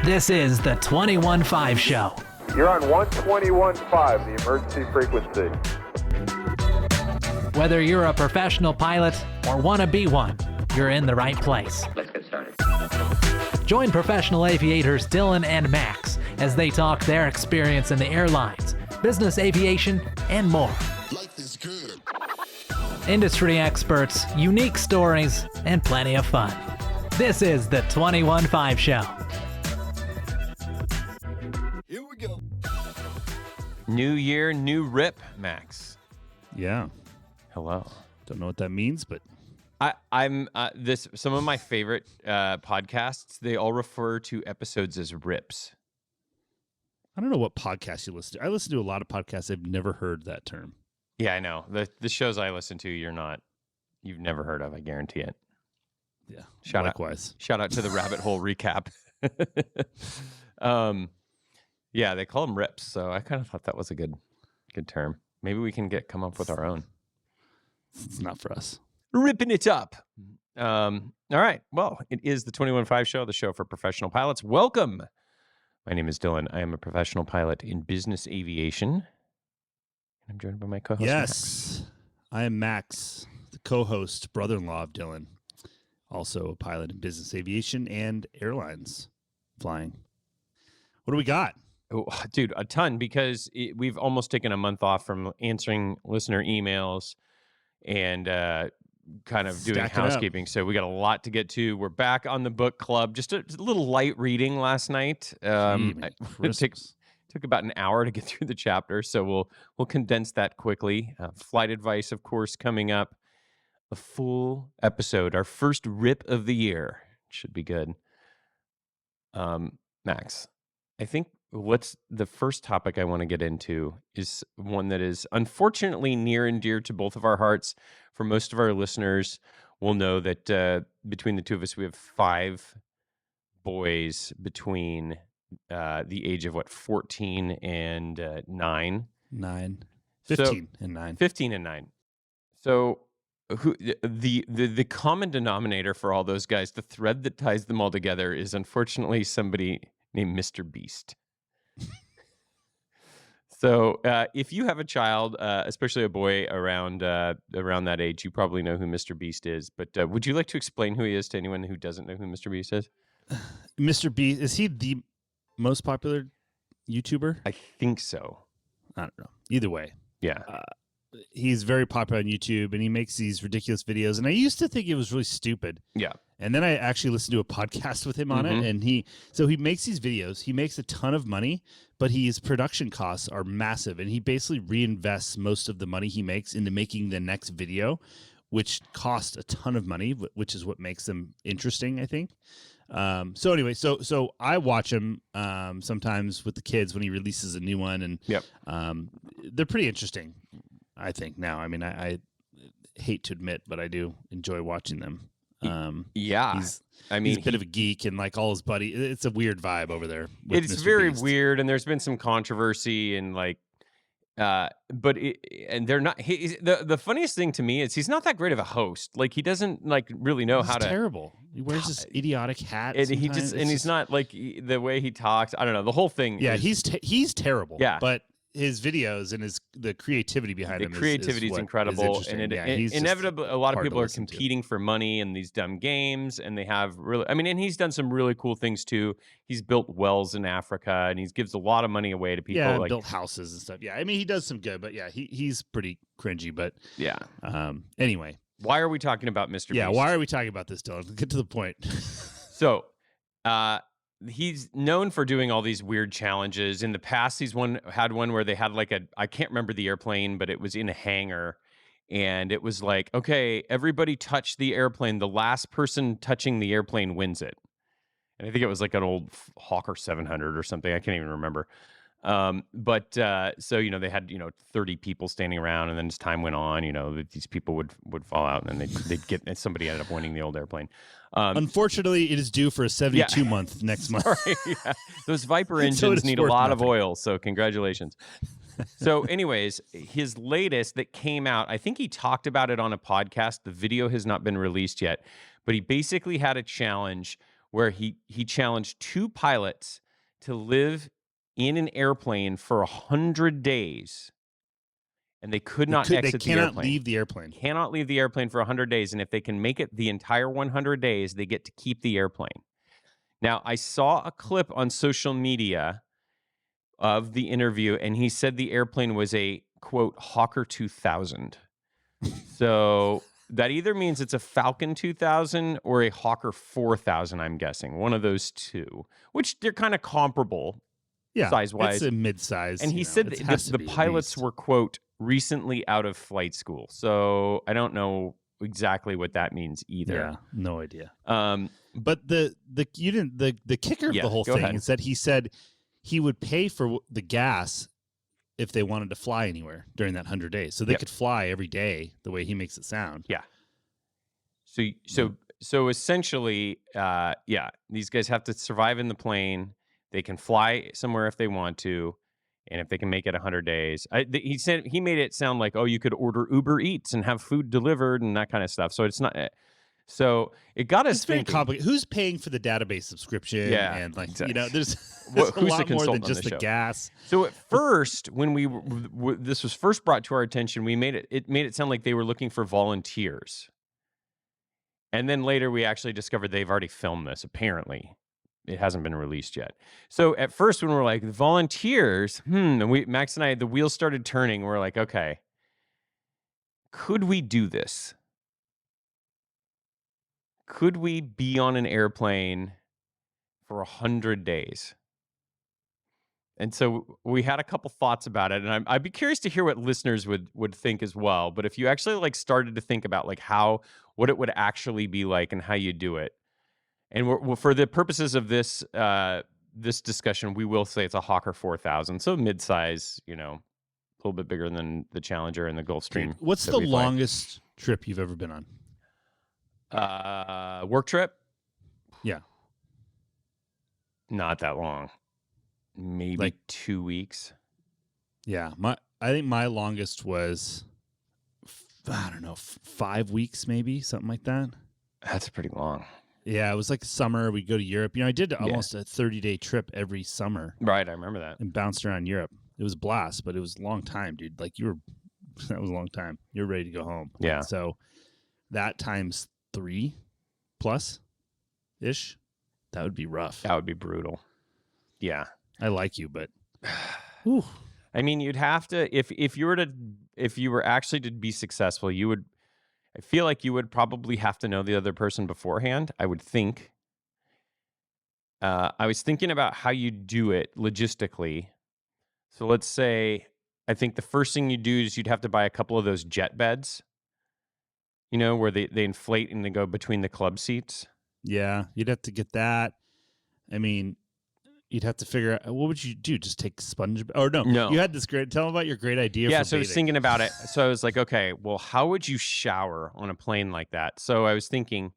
This is the 21.5 Show. You're on 121.5, the emergency frequency. Whether you're a professional pilot or want to be one, you're in the right place. Let's get started. Join professional aviators Dylan and Max as they talk their experience in the airlines, business aviation, and more. Life is good. Industry experts, unique stories, and plenty of fun. This is the 21.5 Show. Here we go. New year, new rip, Max. Yeah. Hello. Don't know what that means, but I'm some of my favorite podcasts, they all refer to episodes as rips. I don't know what podcast you listen to. I listen to a lot of podcasts. I've never heard that term. Yeah, I know. The shows I listen to, you've never heard of, I guarantee it. Yeah. Likewise. Shout out to the Rabbit Hole Recap. Yeah, they call them rips, so I kind of thought that was a good term. Maybe we can come up with our own. It's not for us. Ripping it up. All right. Well, it is the 21.5 Show, the show for professional pilots. Welcome. My name is Dylan. I am a professional pilot in business aviation. I'm joined by my co-host, Yes. Max. I am Max, the co-host, brother-in-law of Dylan. Also a pilot in business aviation and airlines flying. What do we got? Oh, dude, a ton, because we've almost taken a month off from answering listener emails and kind of doing Stacking housekeeping. So we got a lot to get to. We're back on the book club. Just a little light reading last night. It took about an hour to get through the chapter, so we'll condense that quickly. Flight advice, of course, coming up. A full episode, our first rip of the year. Should be good. Max, I think what's the first topic I want to get into is one that is unfortunately near and dear to both of our hearts. For most of our listeners, will know that between the two of us, we have 5 boys between the age of 14 and 9. 15 and 9. 15 and 9. So the common denominator for all those guys, the thread that ties them all together, is unfortunately somebody named Mr. Beast. So if you have a child, especially a boy around that age, you probably know who Mr. Beast is. But would you like to explain who he is to anyone who doesn't know who Mr. Beast is? Mr. Beast, is he the most popular YouTuber? I think so. I don't know. Either way. Yeah. He's very popular on YouTube, and he makes these ridiculous videos. And I used to think it was really stupid. Yeah. And then I actually listened to a podcast with him on it, and he makes these videos. He makes a ton of money, but his production costs are massive, and he basically reinvests most of the money he makes into making the next video, which costs a ton of money, which is what makes them interesting, I think. So anyway, so I watch him sometimes with the kids when he releases a new one, and they're pretty interesting, I think. Now, I mean, I hate to admit, but I do enjoy watching them. He's a bit of a geek, and like all his buddies, it's a weird vibe over there. It's Mr. very Beast. weird, and there's been some controversy, and they're not. The funniest thing to me is he's not that great of a host. Like, he doesn't really know how to. Terrible. He wears this idiotic hat, and he's not like the way he talks. I don't know. The whole thing. Yeah, he's terrible. Yeah, but his videos and the creativity behind them. The creativity is incredible, and inevitably a lot of people are competing for money in these dumb games, and they have really. I mean, and he's done some really cool things too. He's built wells in Africa, and he gives a lot of money away to people. Yeah, built houses and stuff. Yeah, I mean, he does some good, but yeah, he's pretty cringy. But yeah. Anyway, why are we talking about Mr. Beast? Yeah, why are we talking about this, Dylan? Let's get to the point. So, he's known for doing all these weird challenges. In the past, he's had one where they had I can't remember the airplane, but it was in a hangar, and it was like, okay, everybody touch the airplane. The last person touching the airplane wins it. And I think it was like an old Hawker 700 or something. I can't even remember. So, they had, 30 people standing around, and then as time went on, these people would fall out, and then they'd get, and somebody ended up winning the old airplane. Unfortunately, it is due for a 72-month next month. Sorry, yeah. Those Viper engines need a lot of oil, so congratulations. So anyways, his latest that came out, I think he talked about it on a podcast. The video has not been released yet, but he basically had a challenge where he challenged 2 pilots to live in an airplane for 100 days, and they could not exit the airplane. They cannot leave the airplane. Cannot leave the airplane for 100 days, and if they can make it the entire 100 days, they get to keep the airplane. Now, I saw a clip on social media of the interview, and he said the airplane was a, quote, Hawker 2000. So that either means it's a Falcon 2000 or a Hawker 4000, I'm guessing. One of those two, which they're kind of comparable size-wise. It's a mid-size. And he said the pilots were, quote, recently out of flight school. So I don't know exactly what that means either. Yeah, no idea. But the kicker of the whole thing is that he said he would pay for the gas if they wanted to fly anywhere during that 100 days. So they could fly every day the way he makes it sound. Yeah. So essentially, these guys have to survive in the plane. They can fly somewhere if they want to, and if they can make it 100 days. He said he made it sound like, oh, you could order Uber Eats and have food delivered and that kind of stuff. So it's not. So it got us thinking. Very complicated. Who's paying for the database subscription? Yeah, and like exactly. there's a who's lot the more than consultant just on the the show? gas. So at first, when this was first brought to our attention, we made it sound like they were looking for volunteers. And then later we actually discovered they've already filmed this. Apparently, it hasn't been released yet. So at first, when we're like volunteers, and Max and I, the wheels started turning. We're like, okay, could we do this? Could we be on an airplane for 100 days? And so we had a couple thoughts about it, and I'd be curious to hear what listeners would think as well. But if you actually started to think about what it would actually be like and how you do it, and for the purposes of this this discussion, we will say it's a Hawker 4000, so mid-size, a little bit bigger than the Challenger and the Gulfstream. What's the longest trip you've ever been on? Work trip? Yeah. Not that long. Maybe 2 weeks. Yeah. I think my longest was, I don't know, 5 weeks maybe, something like that. That's pretty long. Yeah, it was like summer. We'd go to Europe. I did almost a 30-day trip every summer. Right, I remember that. And bounced around Europe. It was a blast, but it was a long time, dude. That was a long time. You're ready to go home. Yeah. So that times 3 plus ish, that would be rough. That would be brutal. Yeah. I like you, but whew. I mean, you'd have to if you were actually to be successful, I feel like you would probably have to know the other person beforehand, I would think. I was thinking about how you do it logistically. So let's say, I think the first thing you do is you'd have to buy a couple of those jet beds, where they inflate and they go between the club seats. Yeah, you'd have to get that. I mean, you'd have to figure out, what would you do? Just take sponge? Or no. You had this great, tell them about your great idea for so I was thinking about it. So I was like, okay, well, how would you shower on a plane like that? So I was thinking,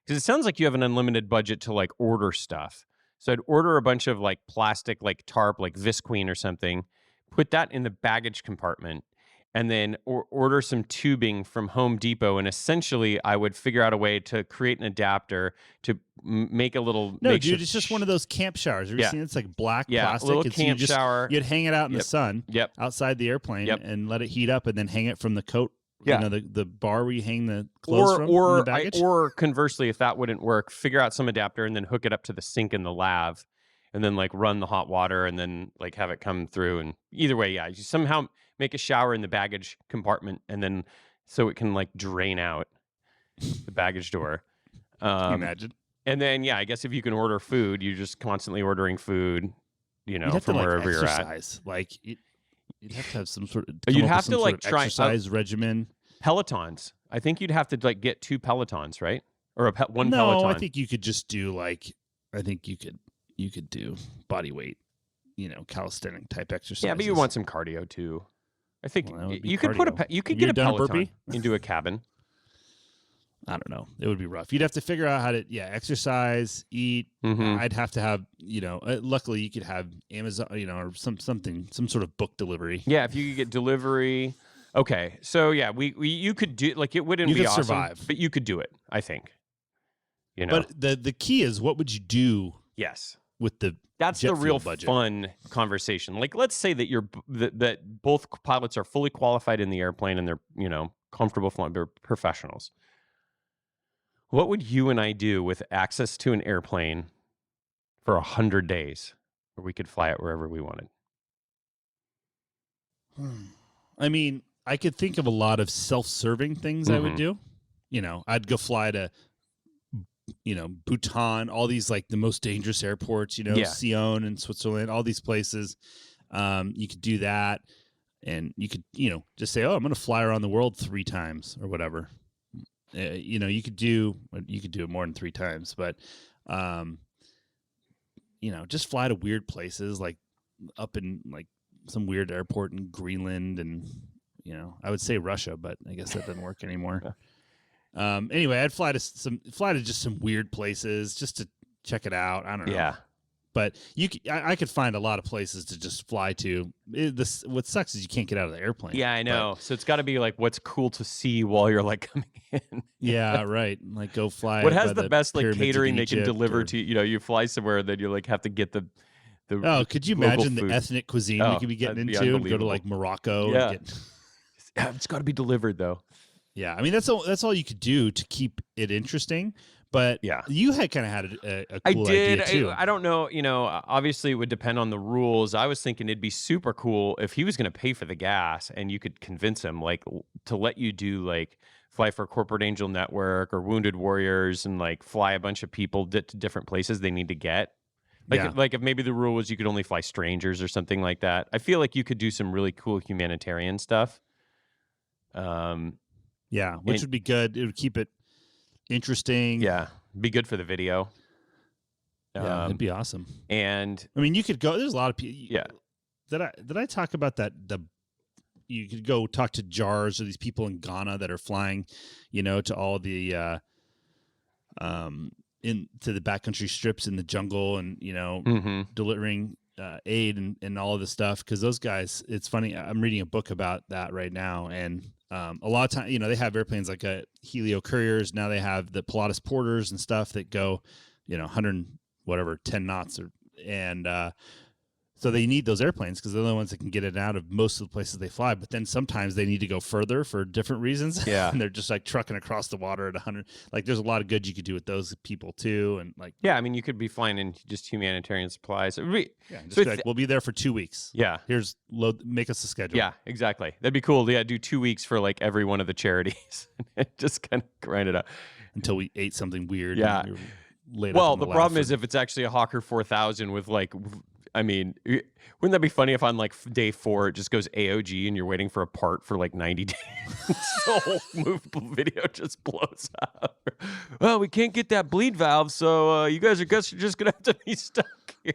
because it sounds like you have an unlimited budget to order stuff. So I'd order a bunch of plastic, tarp, Visqueen or something, put that in the baggage compartment, and then order some tubing from Home Depot. And essentially, I would figure out a way to create an adapter to make a little. No, dude, it's just one of those camp showers. Have you seen it? It's like black plastic. A little camp shower. You'd hang it out in the sun outside the airplane and let it heat up, and then hang it from the coat. Yeah. The bar where you hang the clothes from the baggage. Or conversely, if that wouldn't work, figure out some adapter and then hook it up to the sink in the lav, and then run the hot water and then have it come through. And either way, you somehow make a shower in the baggage compartment, and then so it can drain out the baggage door. Can you imagine? And then I guess if you can order food, you're just constantly ordering food, from wherever you're at. You'd have to have some sort of. You'd have to try exercise regimen. Pelotons. I think you'd have to get 2 Pelotons, right? Or one no, Peloton. I think you could just do I think you could do body weight, calisthenic type exercise. Yeah, but you want some cardio too. I think you could cardio. get a Peloton into a cabin. I don't know. It would be rough. You'd have to figure out how to exercise, eat. Mm-hmm. I'd have to have luckily you could have Amazon, or some sort of book delivery. Yeah, if you could get delivery. Okay, so you could do it wouldn't you be could awesome, survive, but you could do it. I think. You know, But the key is, what would you do yes, with the that's jet the real fuel budget? fun conversation. Like, let's say that that both pilots are fully qualified in the airplane and they're, you know, comfortable flying, they're professionals. What would you and I do with access to an airplane for 100 days where we could fly it wherever we wanted? I mean, I could think of a lot of self-serving things I would do. You know, I'd go fly to, you know, Bhutan, all these like the most dangerous airports, you know, Sion in Switzerland, all these places. You could do that, and you could, you know, just say, oh, I'm going to fly around the world 3 times or whatever. You know, you could do it more than 3 times, but, you know, just fly to weird places, like up in like some weird airport in Greenland, and, you know, I would say Russia, but I guess that doesn't work anymore. Anyway, I'd fly to just some weird places just to check it out. I don't know. Yeah. But I could find a lot of places to just fly to. What sucks is you can't get out of the airplane. Yeah, I know. So it's got to be like what's cool to see while you're like coming in. Yeah, right. Like go fly. What has the best like pyramids of catering they can Egypt, deliver to? You know, you fly somewhere and then you like have to get the Oh, could you local imagine food. the ethnic cuisine we could be getting that'd be into and go to unbelievable. like Morocco? Yeah. And get... Yeah, it's got to be delivered though. Yeah, I mean that's all you could do to keep it interesting. But Yeah. you had kind of had a I cool did. idea too. I don't know. You know, obviously it would depend on the rules. I was thinking it'd be super cool if he was going to pay for the gas and you could convince him like to let you do like fly for Corporate Angel Network or Wounded Warriors and like fly a bunch of people to different places they need to get. Like if maybe the rule was you could only fly strangers or something like that. I feel like you could do some really cool humanitarian stuff. Yeah, which would be good. It would keep it interesting. Yeah, be good for the video. Yeah, it'd be awesome. And I mean, you could go. There's a lot of people. yeah, Did I talk about that? You could go talk to JARS or these people in Ghana that are flying, you know, to all the into the backcountry strips in the jungle, and you know, delivering aid and all of this stuff. Because those guys, it's funny. I'm reading a book about that right now, and a lot of time, you know, they have airplanes like Helio Couriers. Now they have the Pilatus Porters and stuff that go, you know, 10 knots, and so they need those airplanes because they're the only ones that can get it out of most of the places they fly. But then sometimes they need to go further for different reasons. Yeah. And they're just like trucking across the water at 100. Like there's a lot of good you could do with those people too. And like, yeah, I mean, you could be flying in just humanitarian supplies. just be like, we'll be there for 2 weeks. Yeah. Here's make us a schedule. Yeah, exactly. That'd be cool. Yeah, do 2 weeks for like every one of the charities. Just kind of grind it out until we ate something weird. Yeah. Well, the problem is if it's actually a Hawker 4000 with like, I mean, wouldn't that be funny if on like day 4 it just goes AOG and you're waiting for a part for like 90 days? The whole movable video just blows up. Well, we can't get that bleed valve, so you guys are just gonna have to be stuck here.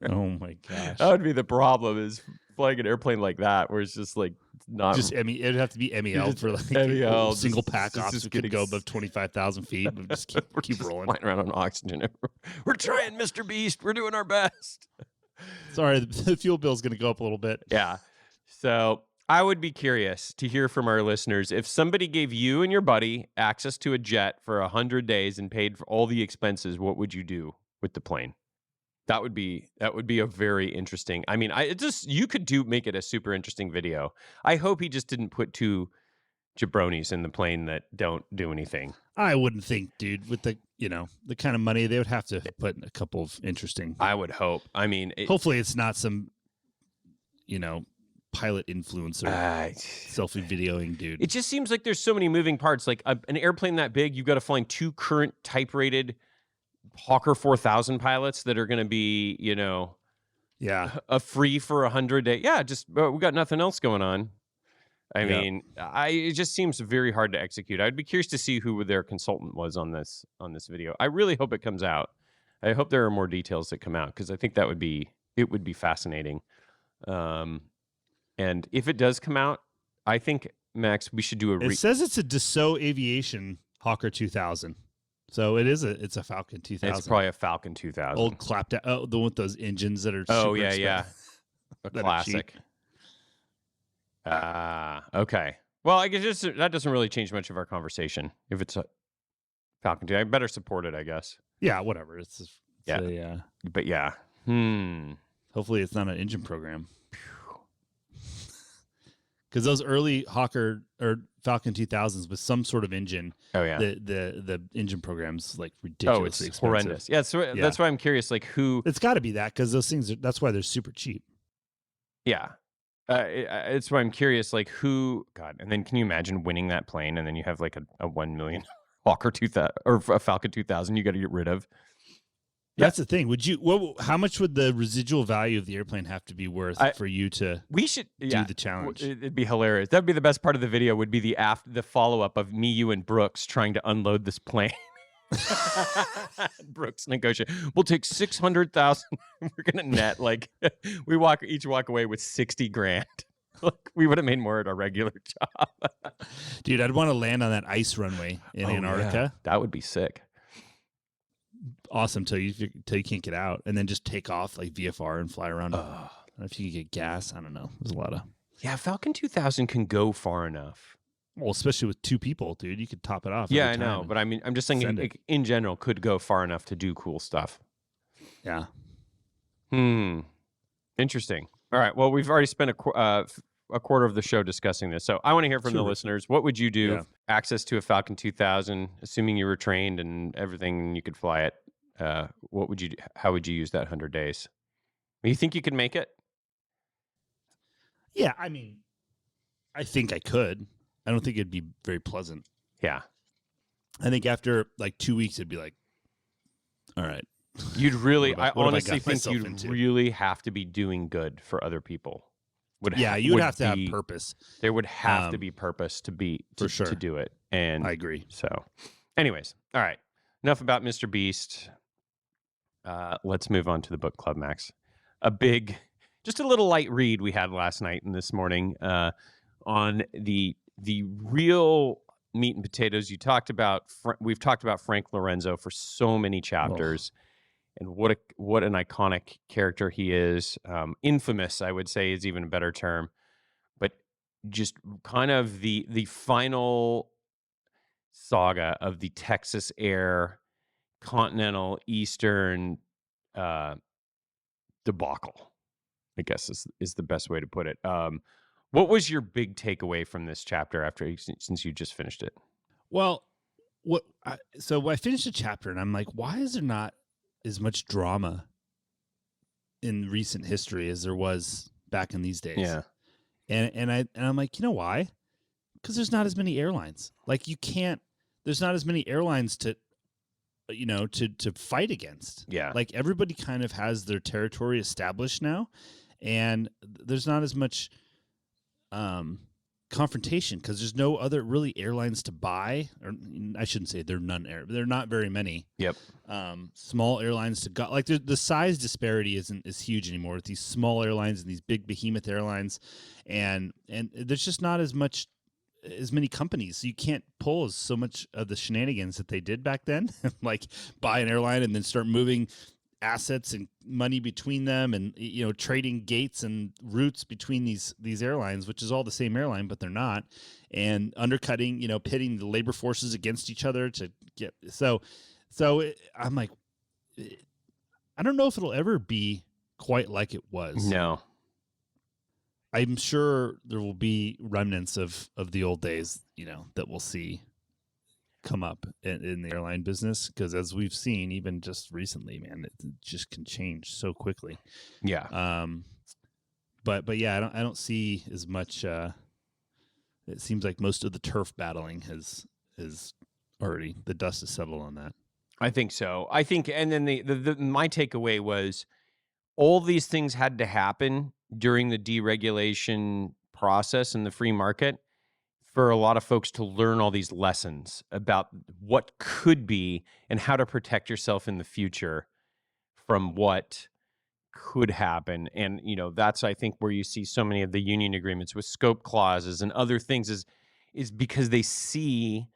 Oh my gosh, that would be the problem. Is flying an airplane like that where it's just like not just it'd have to be MEL for like MEL, single pack ops. just It could getting go above 25,000 feet. But just keep rolling. Flying around on oxygen. We're trying, Mr. Beast. We're doing our best. Sorry, the fuel bill is going to go up a little bit. Yeah. So I would be curious to hear from our listeners. If somebody gave you and your buddy access to a jet for 100 days and paid for all the expenses, what would you do with the plane? That would be a very interesting. I mean, you could make it a super interesting video. I hope he just didn't put 2 jabronis in the plane that don't do anything. I wouldn't think, dude, with the kind of money they would have to put in a couple of interesting. I would hope. I mean, hopefully it's not some, pilot influencer selfie videoing dude. It just seems like there's so many moving parts. Like an airplane that big, you've got to find 2 current type rated Hawker 4000 pilots that are going to be, a free for 100 days. Yeah, we got nothing else going on. I mean, it just seems very hard to execute. I'd be curious to see who their consultant was on this video. I really hope it comes out. I hope there are more details that come out because I think it would be fascinating. And if it does come out, I think Max, we should do It says it's a Dassault Aviation Hawker 2000, so it's a Falcon 2000. It's probably a Falcon 2000. Old clapped out. Oh, the one with those engines that are. Oh super yeah, a classic. Okay. Well, I guess that doesn't really change much of our conversation. If it's Falcon 2. I better support it, I guess. Yeah, whatever. Yeah. But yeah. Hopefully it's not an engine program. Because those early Hawker or Falcon 2000s with some sort of engine, Oh yeah, the engine program's like ridiculously expensive. Horrendous. Yeah, so that's why I'm curious, like who. It's got to be that because those things. That's why they're super cheap. Yeah, it's why I'm curious, like who. God, and then can you imagine winning that plane and then you have like a 1 million Hawker 2000 or a Falcon 2000 you got to get rid of. That's the thing. How much would the residual value of the airplane have to be worth for you to do the challenge? It'd be hilarious. That'd be the best part of the video would be the follow-up of me, you, and Brooks trying to unload this plane. Brooks negotiate. We'll take 600,000. We're going to net like we each walk away with 60 grand. Like we would have made more at our regular job. Dude, I'd want to land on that ice runway in Antarctica. Yeah. That would be sick. Awesome till you can't get out, and then just take off like VFR and fly around. If you could get gas, I don't know. There's a lot of Falcon 2000 can go far enough. Well, especially with 2 people, dude, you could top it off. Yeah, I know, but I mean, I'm just saying, in general, could go far enough to do cool stuff. Yeah. Interesting. All right. Well, we've already spent a quarter of the show discussing this, so I want to hear from the listeners. What would you do? Access to a Falcon 2000, assuming you were trained and everything, you could fly it. What would you do? How would you use that 100 days? You think you could make it? Yeah, I mean, I think I could. I don't think it'd be very pleasant. Yeah. I think after like 2 weeks, it'd be like, all right. You'd really, I honestly think you'd into? really have to be doing good for other people. You would have to have purpose. There would have to be purpose to sure. do it. And I agree. So, anyways, all right. Enough about Mr. Beast. Let's move on to the book club, Max. Just a little light read we had last night and this morning on the real meat and potatoes. We've talked about Frank Lorenzo for so many chapters, and what an iconic character he is. Infamous, I would say, is even a better term. But just kind of the final saga of the Texas Air Continental Eastern debacle, I guess is the best way to put it. What was your big takeaway from this chapter since you just finished it? Well, so I finished a chapter and I'm like, why is there not as much drama in recent history as there was back in these days? Yeah. And I'm like, you know why? Because there's not as many airlines. Like there's not as many airlines to fight against. Yeah. Like everybody kind of has their territory established now, and there's not as much confrontation because there's no other really airlines to buy. Or I shouldn't say they're not very many. Yep. Small airlines to go, like the size disparity isn't as huge anymore with these small airlines and these big behemoth airlines, and there's just not as many companies, so you can't pull so much of the shenanigans that they did back then, like buy an airline and then start moving assets and money between them, and trading gates and routes between these airlines, which is all the same airline, but they're not, and undercutting, pitting the labor forces against each other to get I'm like, I don't know if it'll ever be quite like it was. No. I'm sure there will be remnants of the old days, that we'll see come up in the airline business, because as we've seen, even just recently, man, it just can change so quickly. Yeah. But yeah, I don't see as much. It seems like most of the turf battling is already, the dust has settled on that. I think so. And then my takeaway was all these things had to happen during the deregulation process in the free market for a lot of folks to learn all these lessons about what could be and how to protect yourself in the future from what could happen. And, that's, I think, where you see so many of the union agreements with scope clauses and other things is because they see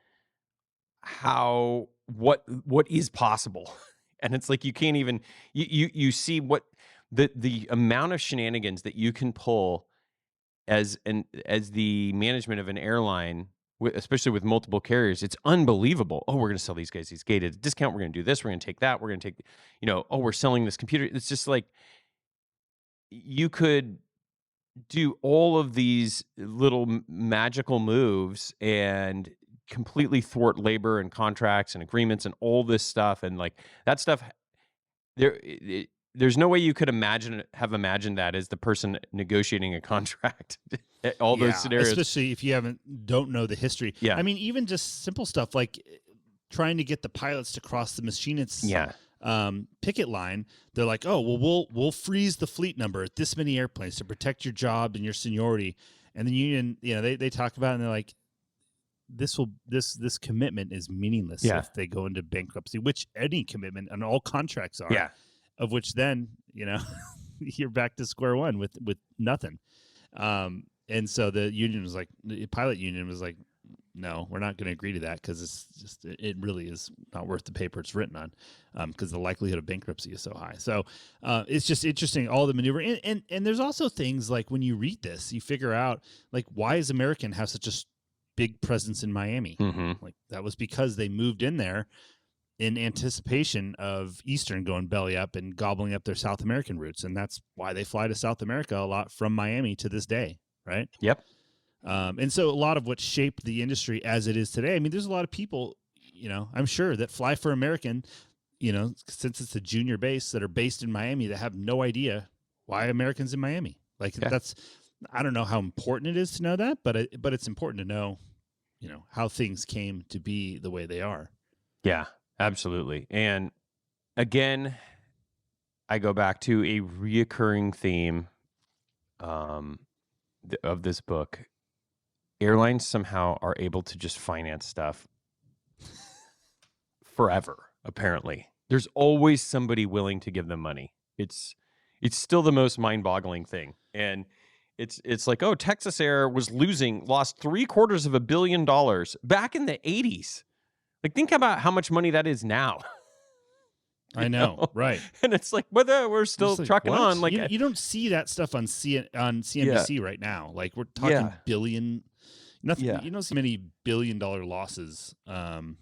what is possible. And it's like, you can't even, you see what, the amount of shenanigans that you can pull as the management of an airline especially with multiple carriers, it's unbelievable. Oh, we're going to sell these guys these gated discount. We're going to do this. We're going to take that. We're going to take, oh, we're selling this computer. It's just like you could do all of these little magical moves and completely thwart labor and contracts and agreements and all this stuff. And like that stuff, there's no way you could have imagined that as the person negotiating a contract. All those scenarios, especially if you don't know the history. Yeah, I mean, even just simple stuff like trying to get the pilots to cross the machinists' picket line. They're like, oh, well, we'll freeze the fleet number at this many airplanes to protect your job and your seniority. And the union, they talk about it and they're like, this commitment is meaningless if they go into bankruptcy, which any commitment and all contracts are. Yeah. Of which then, you're back to square one with nothing. And so the pilot union was like, no, we're not going to agree to that because it's just, it really is not worth the paper it's written on because the likelihood of bankruptcy is so high. So it's just interesting, all the maneuver. And there's also things like when you read this, you figure out like, why does American have such a big presence in Miami? Mm-hmm. Like that was because they moved in there in anticipation of Eastern going belly up and gobbling up their South American routes. And that's why they fly to South America a lot from Miami to this day. Right. Yep. And so a lot of what shaped the industry as it is today, I mean, there's a lot of people, I'm sure that fly for American, since it's a junior base that are based in Miami that have no idea why American's in Miami. Like I don't know how important it is to know that, but it's important to know, how things came to be the way they are. Yeah, absolutely. And again, I go back to a reoccurring theme of this book. Airlines somehow are able to just finance stuff forever, apparently. There's always somebody willing to give them money. It's still the most mind-boggling thing. And it's like, oh, Texas Air lost $750 million back in the 80s. Like, think about how much money that is now. I know, right? And it's like, whether we're still trucking what? on. Like, you don't see that stuff on CNBC right now. Like, we're talking billion. Nothing. You don't see many $billion losses. So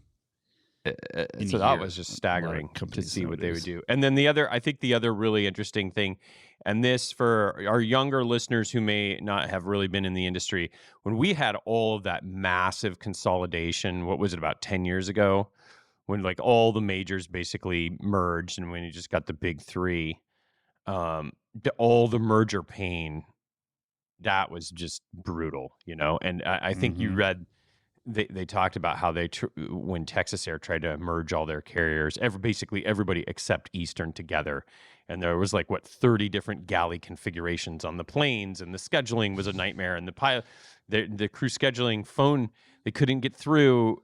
that was just staggering to see what they would do. And then I think the other really interesting thing, and this for our younger listeners who may not have really been in the industry, when we had all of that massive consolidation, what was it, about 10 years ago, when like all the majors basically merged and when you just got the big three, all the merger pain, that was just brutal, and I think you read, they talked about how when Texas Air tried to merge all their carriers, basically everybody except Eastern together. And there was 30 different galley configurations on the planes, and the scheduling was a nightmare. And the pilot, the crew scheduling phone, they couldn't get through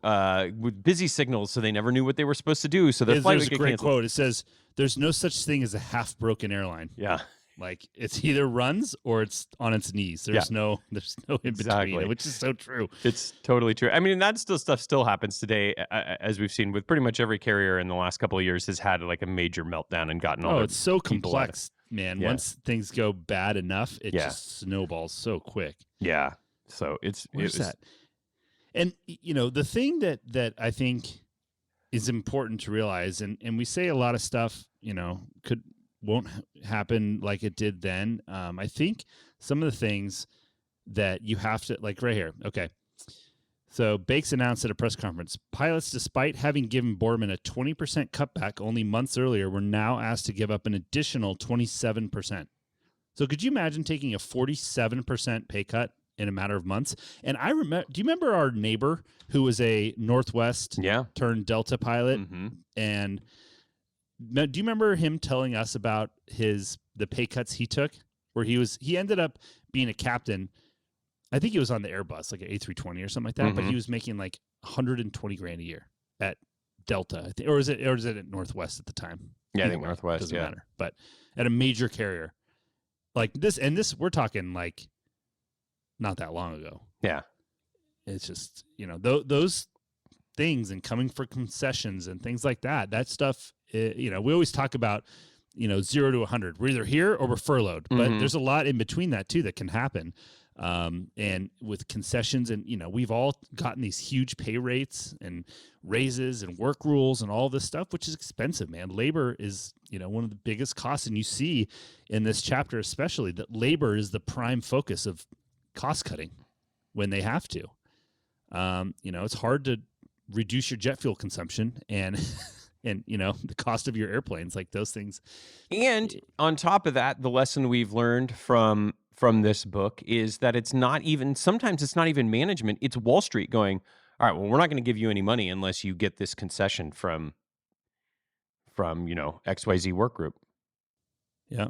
with busy signals, so they never knew what they were supposed to do. So their flight would get canceled. There's a great quote. It says, "There's no such thing as a half-broken airline." Yeah. Like it's either runs or it's on its knees. There's no in between, which is so true. It's totally true. I mean, that stuff still happens today, as we've seen with pretty much every carrier in the last couple of years has had like a major meltdown and gotten all. Oh, it's so complex, man. Yeah. Once things go bad enough, it just snowballs so quick. Yeah. So Where's that? And the thing that I think is important to realize, and we say a lot of stuff, won't happen like it did then. I think some of the things that you have to, like right here. Okay. So Bakes announced at a press conference, pilots, despite having given Borman a 20% cutback only months earlier, were now asked to give up an additional 27%. So could you imagine taking a 47% pay cut in a matter of months? And I remember, do you remember our neighbor who was a Northwest turned Delta pilot? Mm-hmm. And do you remember him telling us about the pay cuts he took, where he ended up being a captain? I think he was on the Airbus, like an A320 or something like that, but he was making like $120,000 a year at Delta, I think, or is it at Northwest at the time? Yeah, I think Northwest. Doesn't matter, but at a major carrier like this, and this we're talking like not that long ago. Yeah, it's just those things and coming for concessions and things like that. That stuff. We always talk about, 0 to 100. We're either here or we're furloughed, but there's a lot in between that too that can happen. And with concessions, and we've all gotten these huge pay rates and raises and work rules and all this stuff, which is expensive, man. Labor is one of the biggest costs, and you see in this chapter especially that labor is the prime focus of cost cutting when they have to. It's hard to reduce your jet fuel consumption and the cost of your airplanes, like those things. And on top of that, the lesson we've learned from this book is that sometimes it's not even management, it's Wall Street going, all right, well, we're not going to give you any money unless you get this concession from XYZ work group. Yeah.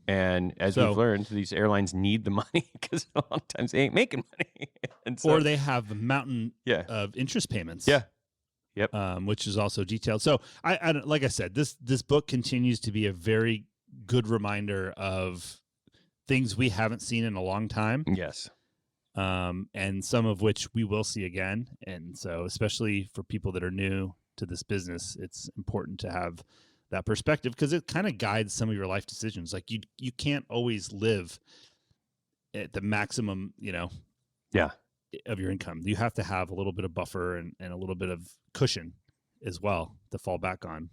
And as we've learned, these airlines need the money because a lot of times they ain't making money. And so, or they have a mountain of interest payments. Yeah. Yep. Which is also detailed. So I like I said, this book continues to be a very good reminder of things we haven't seen in a long time. Yes. And some of which we will see again. And so especially for people that are new to this business, it's important to have that perspective because it kind of guides some of your life decisions. Like you can't always live at the maximum, of your income. You have to have a little bit of buffer and a little bit of cushion as well to fall back on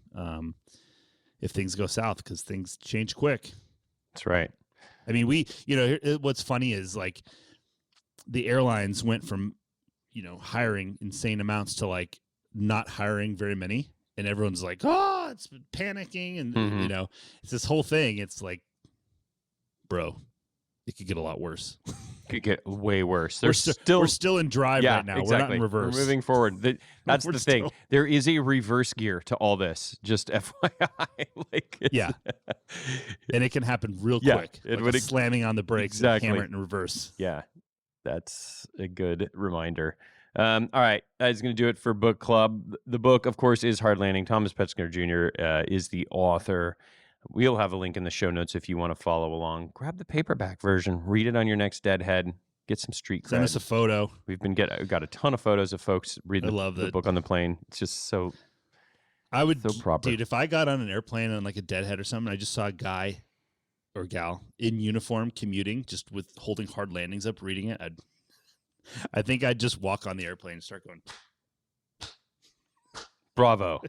if things go south, because things change quick. That's right. I mean, what's funny is like the airlines went from, hiring insane amounts to like not hiring very many. And everyone's like, oh, it's panicking. And, it's this whole thing. It's like, bro, it could get a lot worse. Could get way worse. We're still in drive right now. Exactly. We're not in reverse. We're moving forward. That's the thing. There is a reverse gear to all this. Just FYI. And it can happen real quick. It slamming on the brakes and hammer it in reverse. Yeah. That's a good reminder. All right. That's going to do it for book club. The book, of course, is Hard Landing. Thomas Petzner Jr. Is the author. We'll have a link in the show notes if you want to follow along. Grab the paperback version. Read it on your next deadhead. Get some street cred. Send us a photo. We've got a ton of photos of folks reading the book on the plane. It's just so proper. Dude, if I got on an airplane on like a deadhead or something, I just saw a guy or gal in uniform commuting, just with holding Hard Landings up, reading it, I think I'd just walk on the airplane and start going, bravo.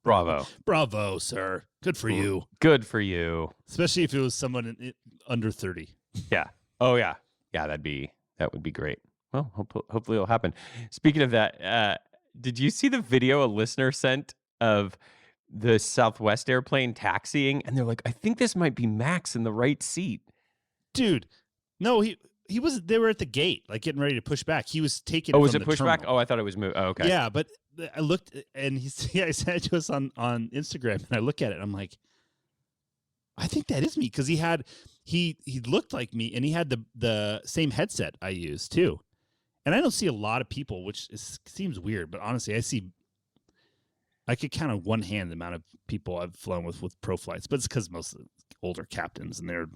Bravo, sir. Good for you. Good for you. Especially if it was someone under 30. Yeah. Oh, yeah. Yeah, that would be great. Well, hopefully it'll happen. Speaking of that, did you see the video a listener sent of the Southwest airplane taxiing? And they're like, I think this might be Max in the right seat. Dude, no, he was. They were at the gate, like getting ready to push back. He was taking. Oh, was it pushback? Oh, I thought it was move. Oh, okay. Yeah, but I looked, and he sent it to us on Instagram, and I look at it, and I'm like, I think that is me, because he looked like me, and he had the same headset I use too. And I don't see a lot of people, which seems weird, but honestly, I could count on one hand the amount of people I've flown with pro flights, but it's because most of the older captains, and they're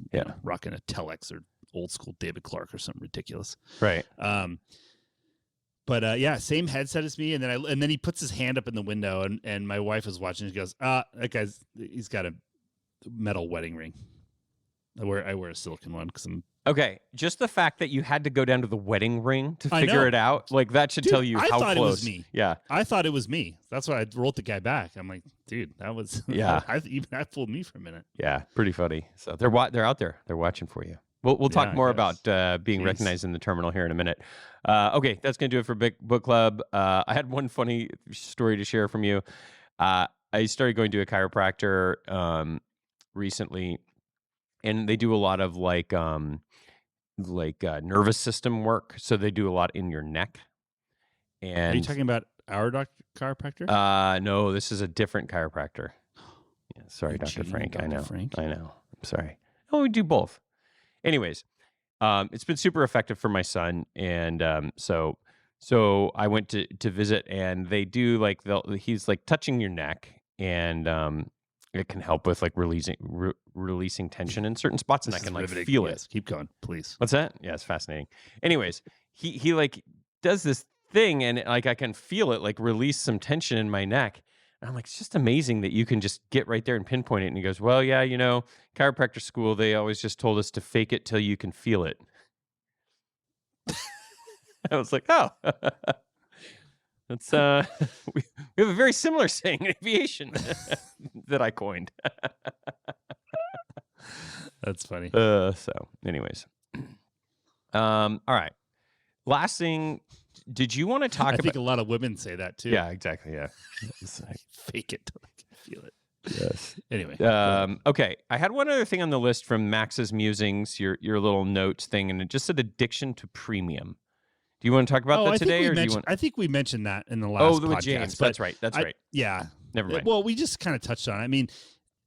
rocking a Telex or old school David Clark or something ridiculous. Right. But same headset as me, and then he puts his hand up in the window, and my wife is watching. She goes, that he's got a metal wedding ring. I wear a silicone one because I'm okay. Just the fact that you had to go down to the wedding ring to figure it out, like that should tell you how close. I thought it was me. Yeah, I thought it was me. That's why I wrote the guy back. I'm like, dude, that was that fooled me for a minute. Yeah, pretty funny. So they're out there. They're watching for you. We'll talk more about being recognized in the terminal here in a minute. Okay, that's going to do it for Book Club. I had one funny story to share from you. I started going to a chiropractor recently, and they do a lot of like nervous system work. So they do a lot in your neck. And are you talking about our chiropractor? No, this is a different chiropractor. Yeah, sorry, Dr. Frank. Dr. I know. Frank? I know. I'm sorry. Oh, we do both. Anyways, it's been super effective for my son, and so I went to visit, and they do like he's like touching your neck, and it can help with like releasing tension in certain spots, and I can like feel it. Keep going, please. What's that? Yeah, it's fascinating. Anyways, he like does this thing, and like I can feel it like release some tension in my neck. And I'm like, it's just amazing that you can just get right there and pinpoint it. And he goes, well, yeah, chiropractor school, they always just told us to fake it till you can feel it. I was like, oh, that's we have a very similar saying in aviation that I coined. That's funny. So, anyways, all right. Last thing, did you want to talk I about? think a lot of women say that too. Yeah, exactly. Yeah, it's like, Fake it till I can feel it. yes. Anyway. Okay. I had one other thing on the list from Max's Musings, your little notes thing, and it just said addiction to premium. Do you want to talk about that today, or do you want? I think we mentioned that in the last podcast. With James. That's right. That's right. Yeah. Never mind. Well, we just kind of touched on it. I mean,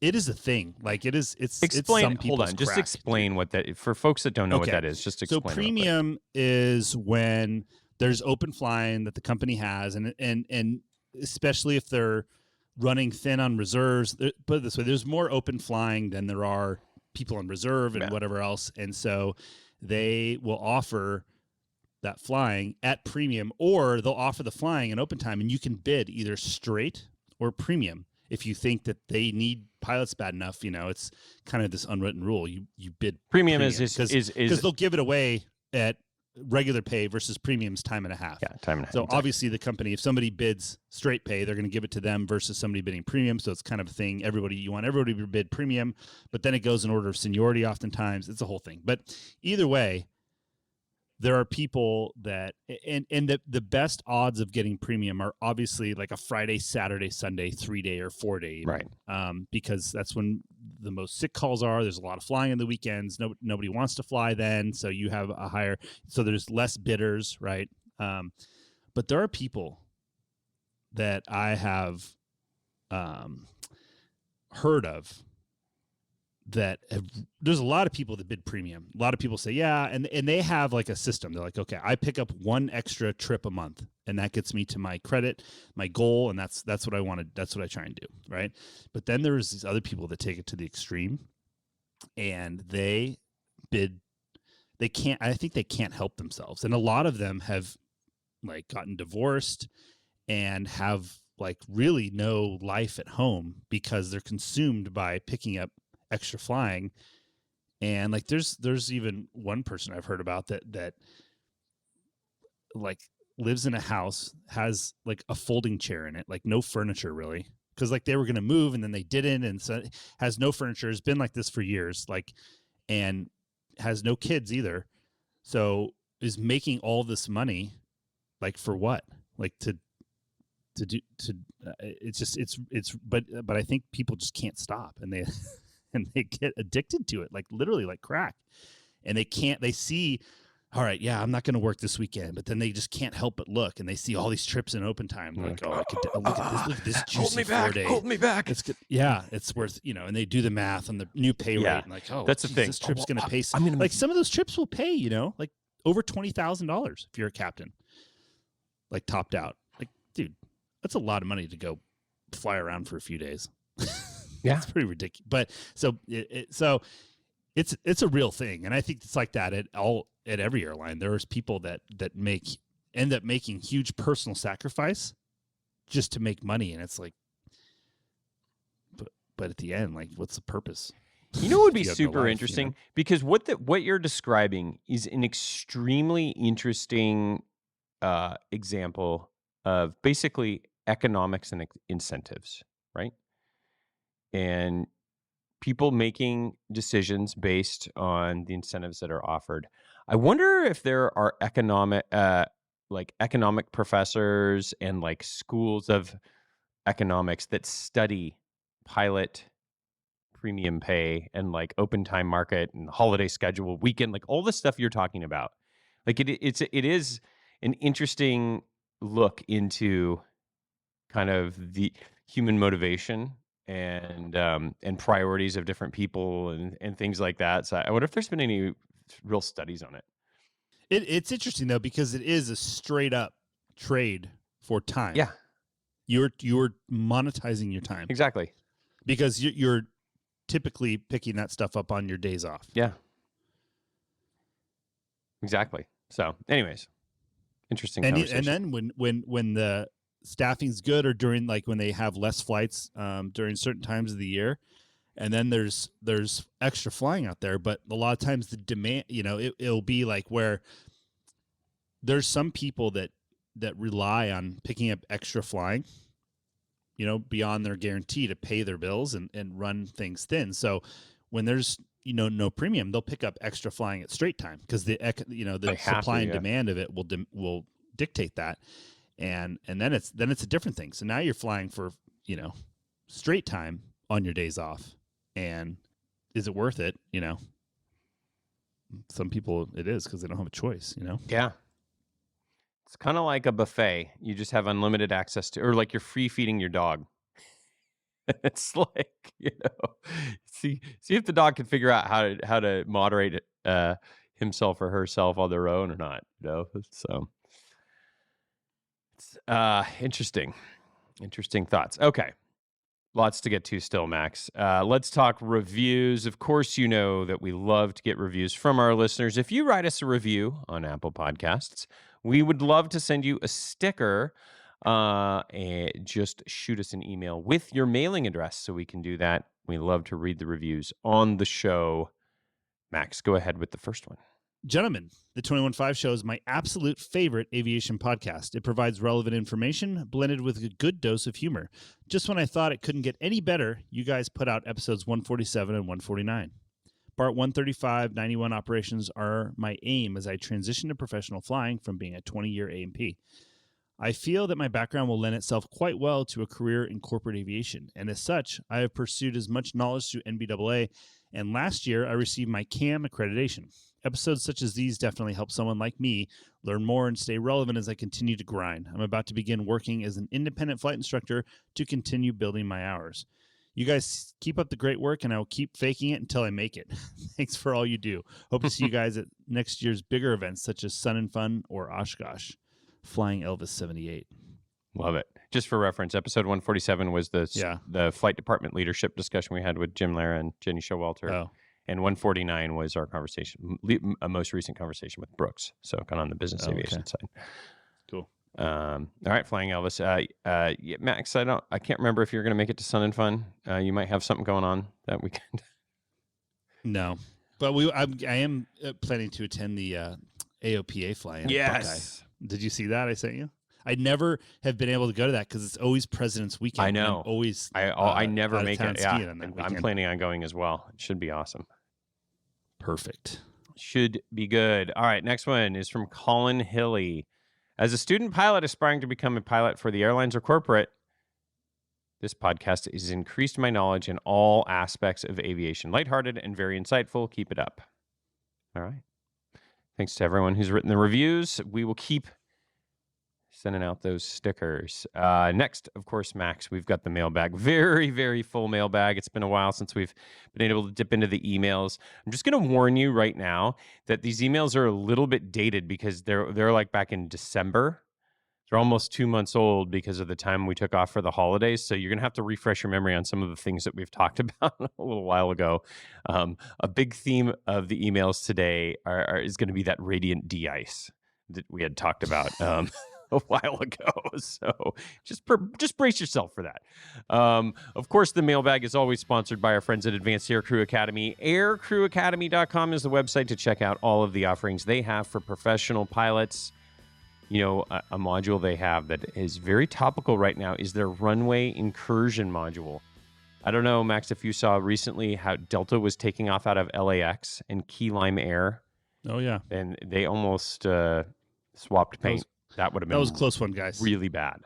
it is a thing. Like it is. It's explain. It's some hold on. people's Just crack. explain what that for folks that don't know what that is. Just explain. So premium is when there's open flying that the company has, and especially if they're running thin on reserves. Put it this way: there's more open flying than there are people on reserve and whatever else, and so they will offer that flying at premium, or they'll offer the flying in open time, and you can bid either straight or premium if you think that they need pilots bad enough. It's kind of this unwritten rule. You bid premium is because they'll give it away at regular pay versus premium's time and a half. Yeah, time and a half. So obviously the company, if somebody bids straight pay, they're going to give it to them versus somebody bidding premium. So it's kind of a thing. You want everybody to bid premium, but then it goes in order of seniority oftentimes. It's a whole thing. But either way, there are people that, and the best odds of getting premium are obviously like a Friday, Saturday, Sunday, 3-day or 4-day, right? Because that's when the most sick calls are. There's a lot of flying on the weekends. Nobody wants to fly then, so you have a higher. So there's less bidders, right? But there are people that I have heard of that there's a lot of people that bid premium. A lot of people say, yeah, and they have like a system. They're like, okay, I pick up one extra trip a month, and that gets me to my credit, my goal, and that's what I wanted. That's what I try and do, right? But then there's these other people that take it to the extreme, and they bid. I think they can't help themselves, and a lot of them have like gotten divorced and have like really no life at home because they're consumed by picking up extra flying. And like there's even one person I've heard about that like lives in a house, has like a folding chair in it, like no furniture really, because like they were going to move and then they didn't, and so has no furniture, has been like this for years, like, and has no kids either, so is making all this money like for what, like to do but I think people just can't stop, and they and they get addicted to it, like literally like crack. And they see, all right, yeah, I'm not going to work this weekend, but then they just can't help but look, and they see all these trips in open time. They're like, oh, I could look at this juicy 4-day. Hold me back. It's good. Yeah, it's worth, and they do the math on the new pay rate. And like, oh, that's the thing. This trip's going to pay. Like some of those trips will pay, like over $20,000 if you're a captain, like topped out. Like, dude, that's a lot of money to go fly around for a few days. Yeah, it's pretty ridiculous. But so it's a real thing, and I think it's like that at every airline. There's people that end up making huge personal sacrifice just to make money, and it's like, but at the end, like, what's the purpose? What would be super interesting, because what you're describing is an extremely interesting example of basically economics and incentives, right? And people making decisions based on the incentives that are offered. I wonder if there are economic professors and like schools of economics that study pilot premium pay and like open time market and holiday schedule, weekend, like all the stuff you're talking about. Like it is an interesting look into kind of the human motivation and priorities of different people and things like that. So I wonder if there's been any real studies on it. It's interesting though, because it is a straight up trade for time. Yeah, you're monetizing your time, exactly, because you're typically picking that stuff up on your days off. Yeah, exactly. So, anyways, interesting. And then when the staffing's good, or during like when they have less flights during certain times of the year, and then there's extra flying out there, but a lot of times the demand, it'll be like where there's some people that rely on picking up extra flying, beyond their guarantee to pay their bills and run things thin. So when there's no premium, they'll pick up extra flying at straight time because the supply and demand of it will dictate that, and then it's a different thing. So now you're flying for straight time on your days off, and is it worth it? Some people it is because they don't have a choice. Yeah. It's kind of like a buffet. You just have unlimited access to, or like you're free feeding your dog. It's like, see if the dog can figure out how to moderate himself or herself on their own or not. So it's interesting thoughts. Okay. Lots to get to still, Max. Let's talk reviews. Of course, you know that we love to get reviews from our listeners. If you write us a review on Apple Podcasts, we would love to send you a sticker. And just shoot us an email with your mailing address so we can do that. We love to read the reviews on the show. Max, go ahead with the first one. Gentlemen, the 21.5 Show is my absolute favorite aviation podcast. It provides relevant information blended with a good dose of humor. Just when I thought it couldn't get any better, you guys put out episodes 147 and 149. Part 135, 91 operations are my aim as I transition to professional flying from being a 20-year A&P. I feel that my background will lend itself quite well to a career in corporate aviation, and as such, I have pursued as much knowledge through NBAA, and last year I received my CAM accreditation. Episodes such as these definitely help someone like me learn more and stay relevant as I continue to grind. I'm about to begin working as an independent flight instructor to continue building my hours. You guys keep up the great work, and I will keep faking it until I make it. Thanks for all you do. Hope to see you guys at next year's bigger events such as Sun and Fun or Oshkosh. Flying Elvis 78. Love it. Just for reference, episode 147 was the flight department leadership discussion we had with Jim Lara and Jenny Showalter. Oh. And 149 was our conversation, a most recent conversation with Brooks. So kind of on the business aviation side. Cool. All right, Flying Elvis. Max, I can't remember if you're going to make it to Sun and Fun. You might have something going on that weekend. No, but I am planning to attend the AOPA fly-in. Yes. Buckeye. Did you see that I sent you? I never have been able to go to that because it's always President's Weekend. I know. I never make it. Yeah, I'm planning on going as well. It should be awesome. Perfect. Should be good. All right, next one is from Colin Hilly. As a student pilot aspiring to become a pilot for the airlines or corporate, this podcast has increased my knowledge in all aspects of aviation. Lighthearted and very insightful. Keep it up. All right. Thanks to everyone who's written the reviews. We will keep sending out those stickers. Next, of course, Max, we've got the mailbag. Very, very full mailbag. It's been a while since we've been able to dip into the emails. I'm just going to warn you right now that these emails are a little bit dated because they're like back in December. They're almost 2 months old because of the time we took off for the holidays. So you're going to have to refresh your memory on some of the things that we've talked about a little while ago. A big theme of the emails today is going to be that radiant de-ice that we had talked about a while ago. So just brace yourself for that. Of course, the mailbag is always sponsored by our friends at Advanced Aircrew Academy. Aircrewacademy.com is the website to check out all of the offerings they have for professional pilots. A module they have that is very topical right now is their runway incursion module. I don't know, Max, if you saw recently how Delta was taking off out of LAX and Key Lime Air. Oh, yeah. And they almost swapped paint. That would have been... That was a close one, guys. Really bad.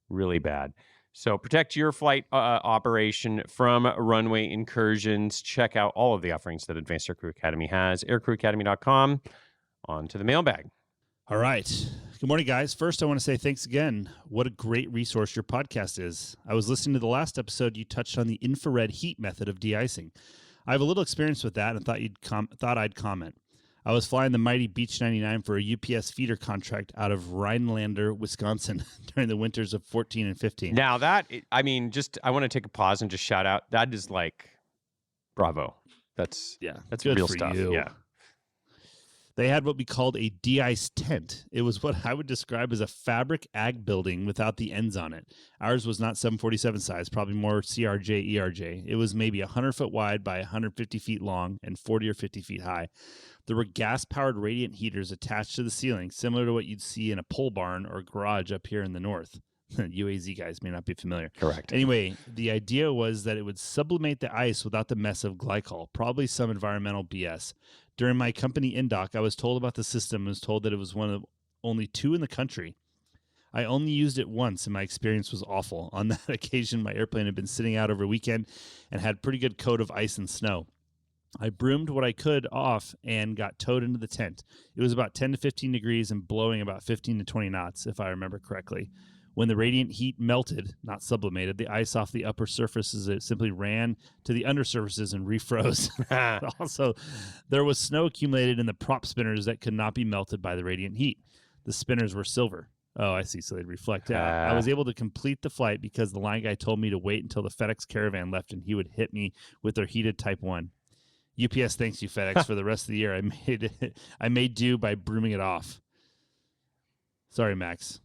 Really bad. So protect your flight operation from runway incursions. Check out all of the offerings that Advanced Aircrew Academy has. Aircrewacademy.com. On to the mailbag. All right. Good morning, guys. First, I want to say thanks again. What a great resource your podcast is. I was listening to the last episode. You touched on the infrared heat method of de-icing. I have a little experience with that and thought I'd comment. I was flying the mighty Beech 99 for a UPS feeder contract out of Rhinelander, Wisconsin during the winters of 14 and 15. Now I want to take a pause and just shout out. That is like, bravo. That's good real for stuff. You. Yeah. They had what we called a de-ice tent. It was what I would describe as a fabric ag building without the ends on it. Ours was not 747 size, probably more CRJ, ERJ. It was maybe 100 foot wide by 150 feet long and 40 or 50 feet high. There were gas-powered radiant heaters attached to the ceiling, similar to what you'd see in a pole barn or garage up here in the north. UAZ guys may not be familiar. Correct. Anyway, the idea was that it would sublimate the ice without the mess of glycol, probably some environmental BS. During my company in-dock, I was told about the system and was told that it was one of only 2 in the country. I only used it once, and my experience was awful. On that occasion, my airplane had been sitting out over a weekend and had a pretty good coat of ice and snow. I broomed what I could off and got towed into the tent. It was about 10 to 15 degrees and blowing about 15 to 20 knots, if I remember correctly. When the radiant heat melted, not sublimated, the ice off the upper surfaces, it simply ran to the undersurfaces and refroze. Also, there was snow accumulated in the prop spinners that could not be melted by the radiant heat. The spinners were silver. Oh, I see. So they'd reflect out. I was able to complete the flight because the line guy told me to wait until the FedEx Caravan left and he would hit me with their heated Type 1. UPS thanks you, FedEx, for the rest of the year. I made do by brooming it off. Sorry, Max.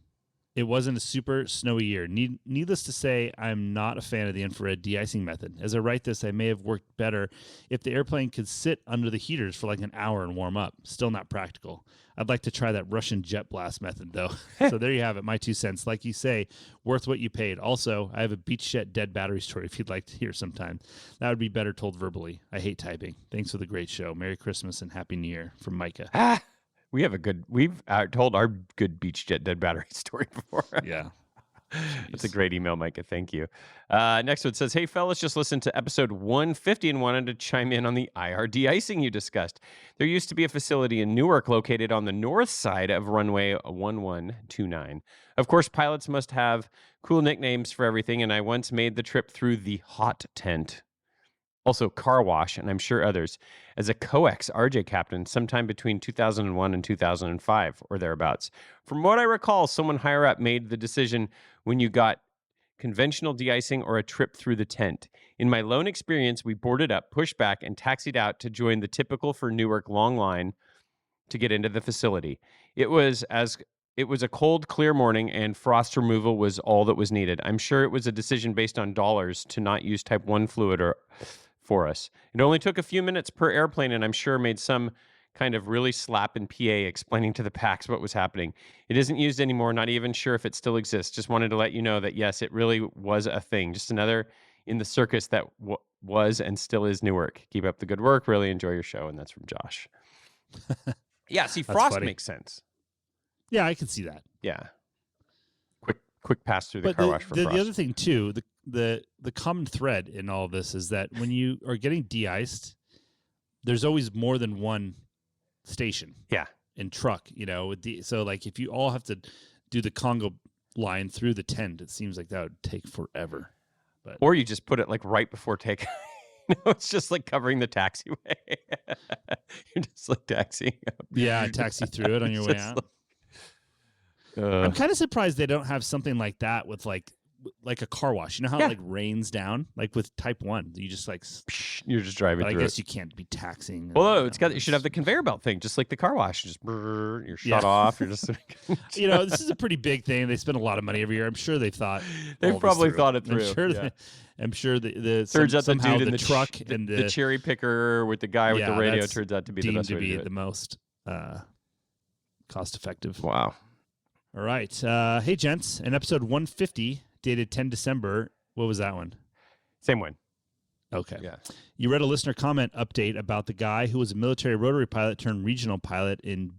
It wasn't a super snowy year. Needless to say, I'm not a fan of the infrared de-icing method. As I write this, I may have worked better if the airplane could sit under the heaters for like an hour and warm up. Still not practical. I'd like to try that Russian jet blast method, though. So there you have it, my 2 cents. Like you say, worth what you paid. Also, I have a beach jet dead battery story if you'd like to hear sometime. That would be better told verbally. I hate typing. Thanks for the great show. Merry Christmas and Happy New Year from Micah. We've told our good beach jet dead battery story before. Yeah. That's a great email, Micah. Thank you. Next one says, hey, fellas, just listened to episode 150 and wanted to chime in on the IR de-icing you discussed. There used to be a facility in Newark located on the north side of runway 1129. Of course, pilots must have cool nicknames for everything, and I once made the trip through the hot tent. Also car wash, and I'm sure others, as a coex RJ captain sometime between 2001 and 2005 or thereabouts. From what I recall, someone higher up made the decision when you got conventional de-icing or a trip through the tent. In my lone experience, we boarded up, pushed back, and taxied out to join the typical for Newark long line to get into the facility. It was a cold, clear morning, and frost removal was all that was needed. I'm sure it was a decision based on dollars to not use Type 1 fluid for us. It only took a few minutes per airplane, and I'm sure made some kind of really slapping PA explaining to the PAX what was happening. It isn't used anymore, not even sure if it still exists. Just wanted to let you know that, yes, it really was a thing. Just another in the circus that was and still is Newark. Keep up the good work. Really enjoy your show. And that's from Josh. Yeah, see, frost makes sense. Yeah, I can see that. Yeah. Quick pass through the car wash for frost. The other thing, too, the common thread in all of this is that when you are getting de-iced, there's always more than one station. Yeah. And truck, so like if you all have to do the Congo line through the tent, it seems like that would take forever. But or you just put it like right before takeoff. It's just like covering the taxiway. You're just like taxiing up. Yeah, taxi through it on your way out. I'm kind of surprised they don't have something like that with like a car wash. You know how it like rains down, like with Type 1, you just like you're just driving through. I guess you can't be taxing. Well, you should have the conveyor belt thing, just like the car wash. Just you're shut off. You're just this is a pretty big thing. They spend a lot of money every year. I'm sure they've probably thought it through. I'm sure the turns out the dude in the truck and the cherry picker with the guy with the radio turns out to be the best way to do it. The most cost effective. Wow. All right. Hey, gents. In episode 150, dated 10 December, what was that one? Same one. Okay. Yeah. You read a listener comment update about the guy who was a military rotary pilot turned regional pilot in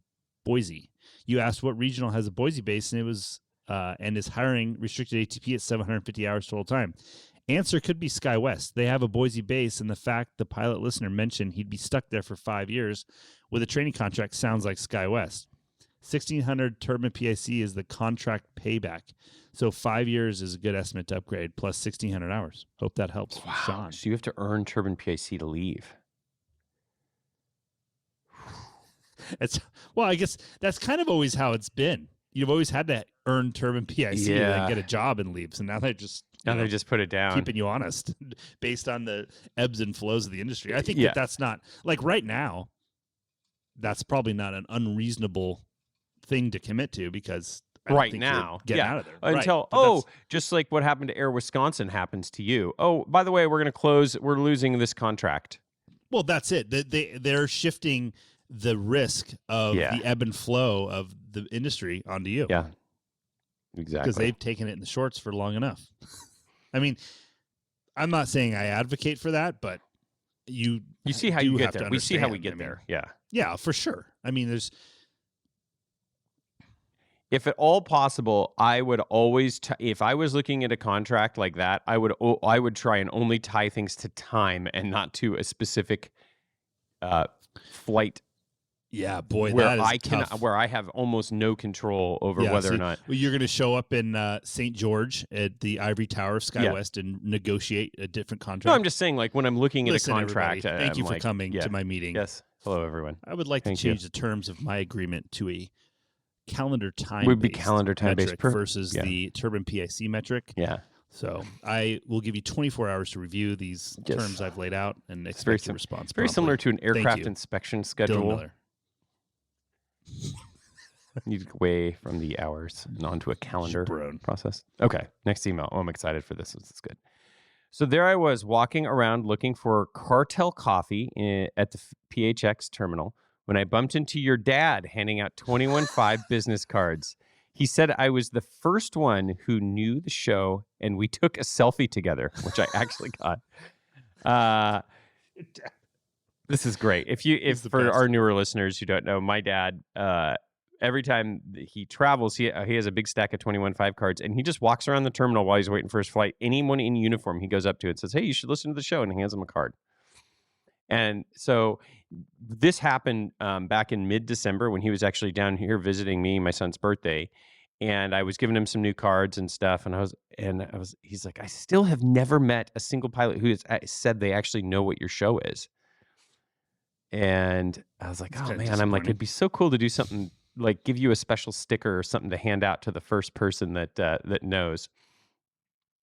Boise. You asked what regional has a Boise base, and it was and is hiring restricted ATP at 750 hours total time. Answer could be SkyWest. They have a Boise base, and the fact the pilot listener mentioned he'd be stuck there for 5 years with a training contract sounds like SkyWest. 1,600 turbine PIC is the contract payback. So 5 years is a good estimate to upgrade, plus 1,600 hours. Hope that helps. Wow. Sean. So you have to earn turbine PIC to leave. I guess that's kind of always how it's been. You've always had to earn turbine PIC and then get a job and leave. So now they just they just put it down, keeping you honest based on the ebbs and flows of the industry. I think that's not like right now. that's probably not an unreasonable thing to commit to because I don't right think now, you're getting out of there. Until just like what happened to Air Wisconsin happens to you. Oh, by the way, we're going to close. We're losing this contract. Well, that's it. They're shifting the risk of the ebb and flow of the industry onto you. Yeah, exactly. Because they've taken it in the shorts for long enough. I mean, I'm not saying I advocate for that, but you see how you get there. We see how we get there. Yeah. Yeah, for sure. I mean, if at all possible, I would always, if I was looking at a contract like that, I would try and only tie things to time and not to a specific flight. Yeah, boy, where that is tough. Where I have almost no control over whether or not you're going to show up in St. George at the Ivory Tower of SkyWest and negotiate a different contract. No, I'm just saying, like when I'm looking at a contract. Thank you for coming to my meeting. Yes, hello everyone. I would like to change the terms of my agreement to a calendar time. Would be calendar time based versus the turbine PIC metric. Yeah. So I will give you 24 hours to review these terms I've laid out and expect a response. Very similar to an aircraft inspection schedule. You get away from the hours and onto a calendar process. Okay, next email. Oh, I'm excited for this. This is good. So there I was walking around looking for Cartel Coffee at the PHX terminal when I bumped into your dad handing out 21.5 business cards. He said I was the first one who knew the show, and we took a selfie together, which I actually got. This is great. If for our newer listeners who don't know, my dad, every time he travels, he has a big stack of 21.5 cards, and he just walks around the terminal while he's waiting for his flight. Anyone in uniform, he goes up to and says, "Hey, you should listen to the show," and hands him a card. And so this happened back in mid-December when he was actually down here visiting me, my son's birthday, and I was giving him some new cards and stuff. And he's like, "I still have never met a single pilot who has said they actually know what your show is." And I was like, "Oh man," I'm like, "It'd be so cool to do something like give you a special sticker or something to hand out to the first person that knows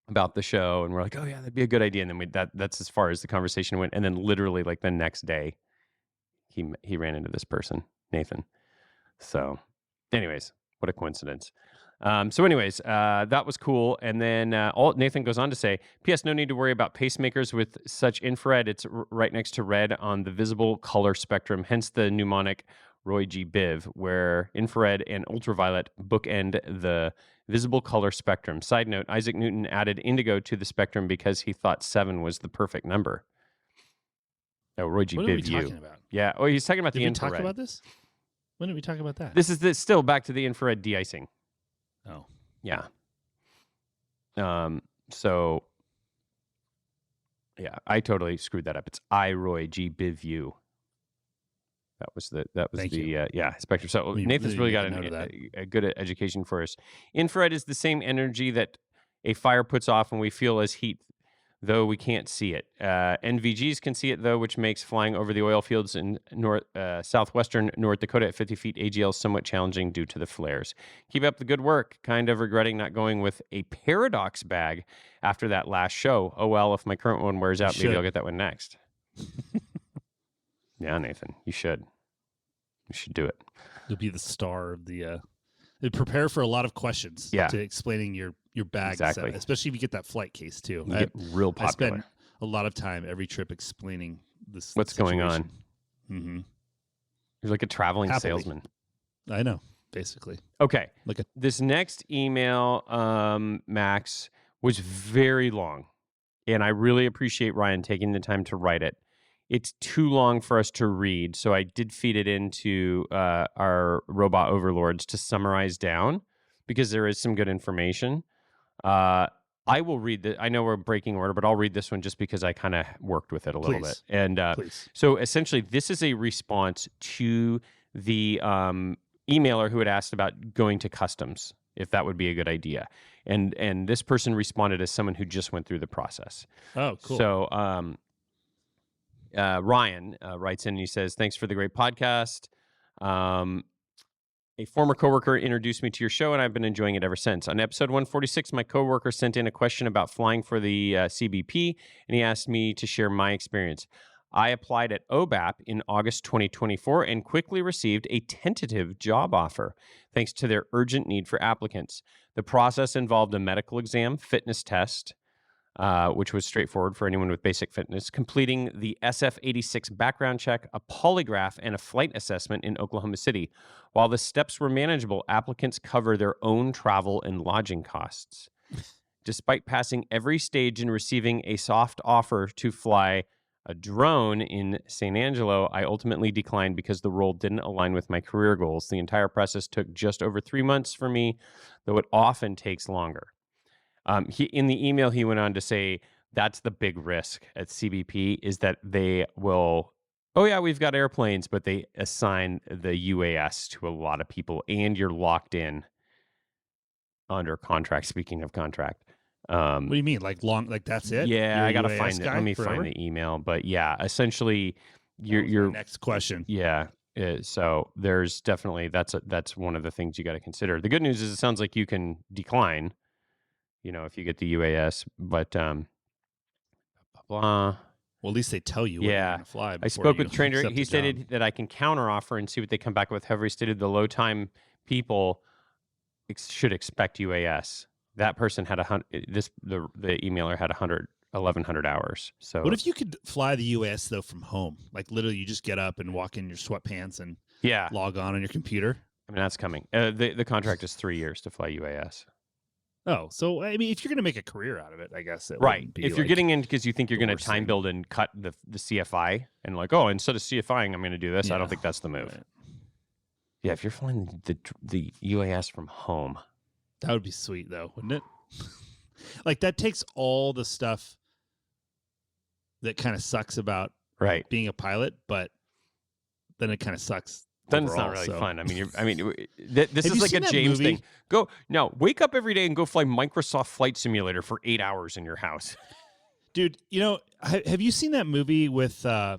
about the show." And we're like, "Oh yeah, that'd be a good idea." And then that's as far as the conversation went. And then literally like the next day, he ran into this person, Nathan. So, anyways, what a coincidence. That was cool. And then Nathan goes on to say, "P.S. No need to worry about pacemakers with such infrared. It's right next to red on the visible color spectrum, hence the mnemonic Roy G. Biv, where infrared and ultraviolet bookend the visible color spectrum. Side note, Isaac Newton added indigo to the spectrum because he thought 7 was the perfect number." Oh, Roy G. Biv. What are we talking about? Yeah. Oh, he's talking about the infrared. Did we talk about this? When did we talk about that? This is still back to the infrared de-icing. Oh. Yeah. So yeah, I totally screwed that up. It's Roy G. Biv. That was the spectrum. So Nathan's really got a good education for us. Infrared is the same energy that a fire puts off when we feel as heat, though we can't see it. NVGs can see it, though, which makes flying over the oil fields in southwestern North Dakota at 50 feet AGL somewhat challenging due to the flares. Keep up the good work. Kind of regretting not going with a Paradox bag after that last show. Oh, well, if my current one wears out, maybe I'll get that one next. Yeah, Nathan, you should. You should do it. You'll be the star of the... prepare for a lot of questions to explaining your bag set, especially if you get that flight case too. You get real popular. I spend a lot of time every trip explaining this. What's situation. going on? Mm-hmm. You're like a traveling salesman. I know, basically. Okay. This next email, Max, was very long, and I really appreciate Ryan taking the time to write it. It's too long for us to read, so I did feed it into our robot overlords to summarize down because there is some good information. I will read I know we're breaking order, but I'll read this one just because I kind of worked with it a little bit. And so essentially, this is a response to the emailer who had asked about going to customs, if that would be a good idea. And this person responded as someone who just went through the process. Oh, cool. So Ryan writes in and he says, "Thanks for the great podcast. A former coworker introduced me to your show, and I've been enjoying it ever since. On episode 146, my coworker sent in a question about flying for the CBP, and he asked me to share my experience. I applied at OBAP in August 2024 and quickly received a tentative job offer, thanks to their urgent need for applicants. The process involved a medical exam, fitness test, which was straightforward for anyone with basic fitness, completing the SF-86 background check, a polygraph, and a flight assessment in Oklahoma City. While the steps were manageable, applicants cover their own travel and lodging costs. Despite passing every stage and receiving a soft offer to fly a drone in San Angelo, I ultimately declined because the role didn't align with my career goals. The entire process took just over 3 months for me, though it often takes longer. In the email, he went on to say that's the big risk at CBP is that they will, oh yeah, we've got airplanes, but they assign the UAS to a lot of people, and you're locked in under contract. Speaking of contract. What do you mean? Like that's it? Yeah, You're I gotta UAS find it. guy Let me forever? find the email. But yeah, essentially, your next question. Yeah. So there's definitely that's one of the things you got to consider. The good news is it sounds like you can decline, if you get the UAS. But blah, blah. Well, at least they tell you. When you're gonna fly. I spoke with the trainer. He stated that I can counteroffer and see what they come back with. However, he stated the low time people should expect UAS. That person had the emailer had 1,100 hours. So what if you could fly the US though from home? Like literally, you just get up and walk in your sweatpants and log on your computer. I mean, that's coming. The contract is 3 years to fly UAS. Oh, so I mean, if you're going to make a career out of it, I guess it right. Be if you're getting in because you think you're going to time build and cut the CFI and instead of CFIing, I'm going to do this. I don't think that's the move. Right. Yeah, if you're flying the UAS from home. That would be sweet, though, wouldn't it? Like, that takes all the stuff that kind of sucks about being a pilot, but then it kind of sucks. Then it's not really fun. I mean, this is like a James thing. Wake up every day and go fly Microsoft Flight Simulator for 8 hours in your house. Dude, have you seen that movie with where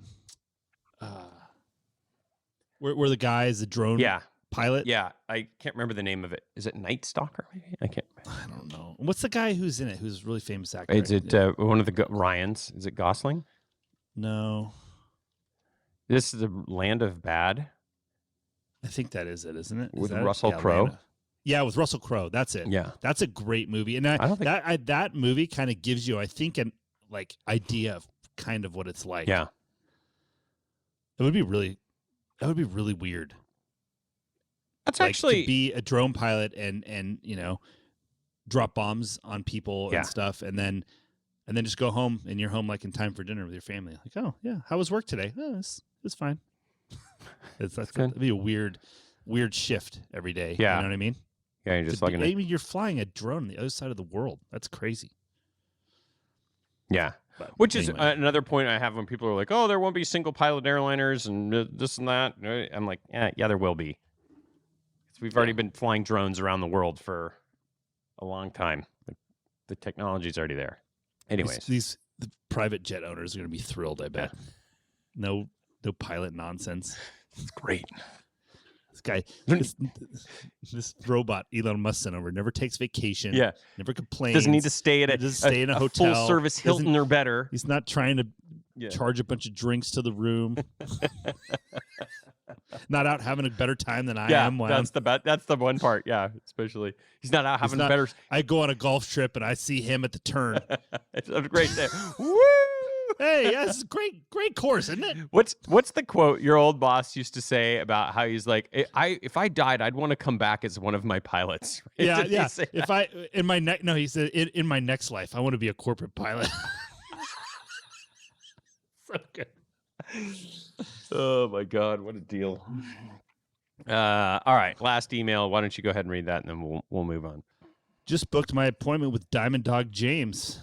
the guy is a drone pilot? Yeah, I can't remember the name of it. Is it Night Stalker? Maybe I can't. I don't know. What's the guy who's in it? Who's a really famous actor? Is it one of the Ryans? Is it Gosling? No. This is the Land of Bad. I think that is it, isn't it? With Russell Crowe. Yeah, with Russell Crowe. That's it. Yeah, that's a great movie, and I don't think that movie kind of gives you, I think, an idea of kind of what it's like. Yeah, it would be really weird. That's actually to be a drone pilot and drop bombs on people and stuff, and then just go home and you're home in time for dinner with your family. Like, oh yeah, how was work today? Oh, it's fine. That'd be a weird shift every day. Yeah, you know what I mean. Yeah, you're just you're flying a drone on the other side of the world. That's crazy. Yeah. Which is another point I have when people are like, "Oh, there won't be single pilot airliners and this and that." I'm like, "Yeah, there will be." We've already been flying drones around the world for a long time. The technology's already there. Anyways, the private jet owners are going to be thrilled. I bet. No pilot nonsense. It's great. This guy, this robot, Elon Musk sent over, never takes vacation. Yeah, never complains. Doesn't need to stay at a hotel, full service Hilton or better. He's not trying to charge a bunch of drinks to the room. Not out having a better time than I am. That's the one part. Yeah, especially he's not out having a better. I go on a golf trip and I see him at the turn. It's a great day. Woo! Hey, this is a great course, isn't it? What's the quote your old boss used to say about how he's like, if I died, I'd want to come back as one of my pilots. Yeah. If I in my he said in my next life, I want to be a corporate pilot. So good. Oh my God, what a deal. All right, last email. Why don't you go ahead and read that, and then we'll move on. Just booked my appointment with Diamond Dog James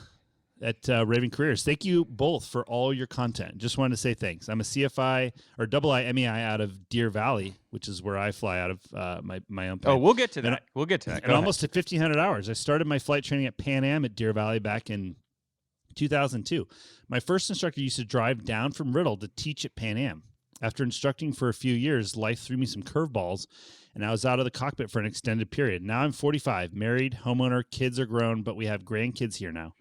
at Raven Careers. Thank you both for all your content. Just wanted to say thanks. I'm a CFI or IMEI out of Deer Valley, which is where I fly out of my own plane. Oh, we'll get to that. We'll get to that. And almost at 1,500 hours. I started my flight training at Pan Am at Deer Valley back in 2002. My first instructor used to drive down from Riddle to teach at Pan Am. After instructing for a few years, life threw me some curveballs, and I was out of the cockpit for an extended period. Now I'm 45, married, homeowner, kids are grown, but we have grandkids here now.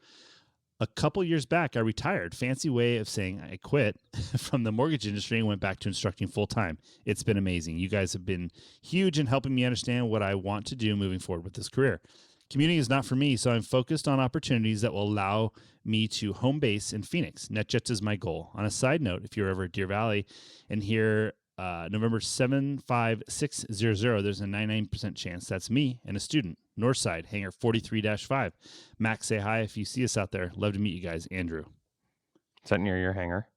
a couple years back, I retired. Fancy way of saying I quit from the mortgage industry and went back to instructing full time. It's been amazing. You guys have been huge in helping me understand what I want to do moving forward with this career. Commuting is not for me, so I'm focused on opportunities that will allow me to home base in Phoenix. NetJets is my goal. On a side note, if you're ever at Deer Valley and here November 75600, there's a 99% chance that's me and a student. Northside, hangar 43-5. Max, say hi if you see us out there. Love to meet you guys. Andrew. Is that near your hangar?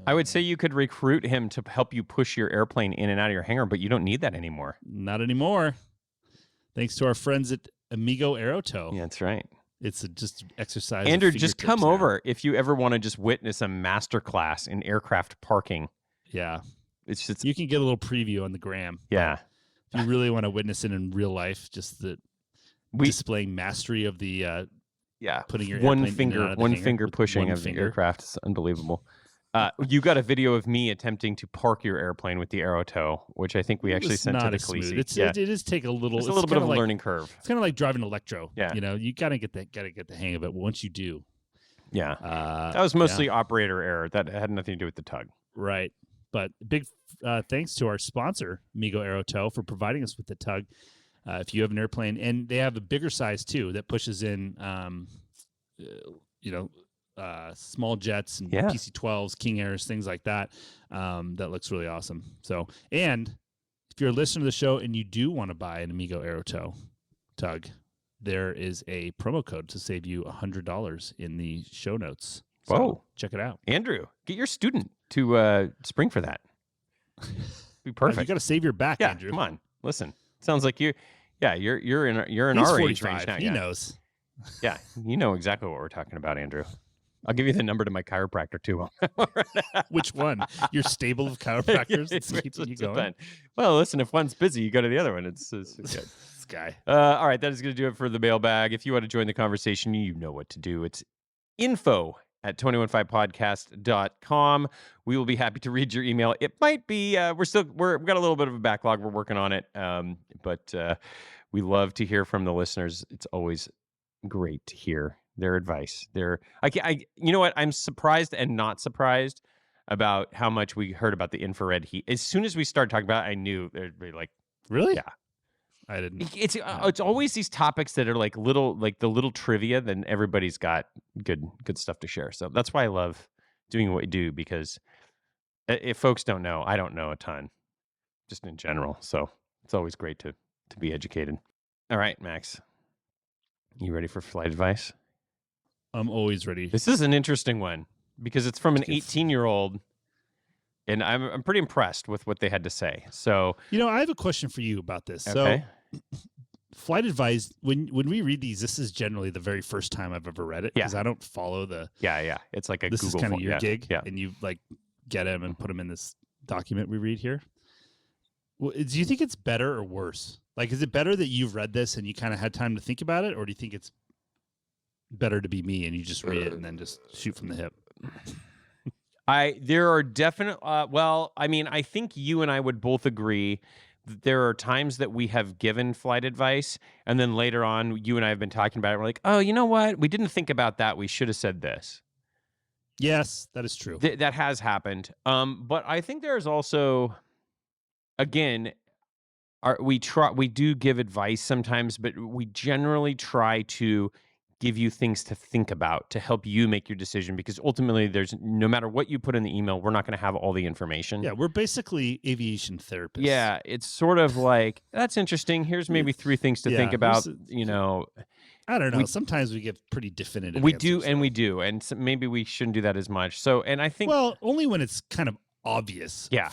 I would say you could recruit him to help you push your airplane in and out of your hangar, but you don't need that anymore. Not anymore. Thanks to our friends at Amigo Aerotow. Yeah, that's right. It's just exercise. Andrew, just come over if you ever want to just witness a master class in aircraft parking. Yeah. It's just, you can get a little preview on the gram. Yeah. If you really want to witness it in real life, just displaying mastery of the putting your one finger pushing of the aircraft is unbelievable. You got a video of me attempting to park your airplane with the Aerotow, which I think we actually sent to the Khaleesi. It is take a little. It's a little bit of a learning curve. It's kind of like driving Electro. Yeah, you gotta get the hang of it. But once you do, that was mostly operator error. That had nothing to do with the tug. Right. But big thanks to our sponsor, Amigo Aerotow, for providing us with the tug. If you have an airplane, and they have a bigger size too that pushes in, small jets and PC-12s, King Airs, things like that. That looks really awesome. So, and if you're a listener to the show and you do want to buy an Amigo Aerotow tug, there is a promo code to save you $100 in the show notes. So Whoa. Check it out. Andrew, get your student to spring for that. Be perfect. You got to save your back, Andrew. Come on. Listen. Sounds like you're in our age range now. He knows. Yeah, you know exactly what we're talking about, Andrew. I'll give you the number to my chiropractor too. Which one? Your stable of chiropractors that's keeping you going? Well, listen, if one's busy, you go to the other one. It's good. This guy. All right, that is going to do it for the mailbag. If you want to join the conversation, you know what to do. It's info@215podcast.com. We will be happy to read your email. It might be we've got a little bit of a backlog. We're working on it, but we love to hear from the listeners. It's always great to hear their advice. You know what? I'm surprised and not surprised about how much we heard about the infrared heat. As soon as we started talking about it, I knew there'd be like, really? Yeah. I didn't. It's always these topics that are like the little trivia. Then everybody's got good stuff to share. So that's why I love doing what we do, because if folks don't know, I don't know a ton, just in general. So it's always great to be educated. All right, Max, you ready for flight advice? I'm always ready. This is an interesting one because it's from an 18-year-old. And I'm pretty impressed with what they had to say. So, I have a question for you about this. Okay. So, flight advice, when we read these, this is generally the very first time I've ever read it, because I don't follow the... Yeah. It's like this Google is kind of your gig, yeah. and you get them and put them in this document we read here. Well, do you think it's better or worse? Is it better that you've read this and you kind of had time to think about it, or do you think it's better to be me and you just read it and then just shoot from the hip? There are definite. I think you and I would both agree that there are times that we have given flight advice, and then later on, you and I have been talking about it. We're like, oh, you know what? We didn't think about that. We should have said this. Yes, that is true. That has happened. But I think there's also, again, we do give advice sometimes, but we generally try to give you things to think about to help you make your decision, because ultimately no matter what you put in the email, we're not going to have all the information. Yeah, we're basically aviation therapists. Yeah, it's sort of like, that's interesting. Here's maybe 3 things to think about, I don't know. Sometimes we give pretty definitive We answers, do. And so maybe we shouldn't do that as much. So, and I think... Well, only when it's kind of obvious. Yeah.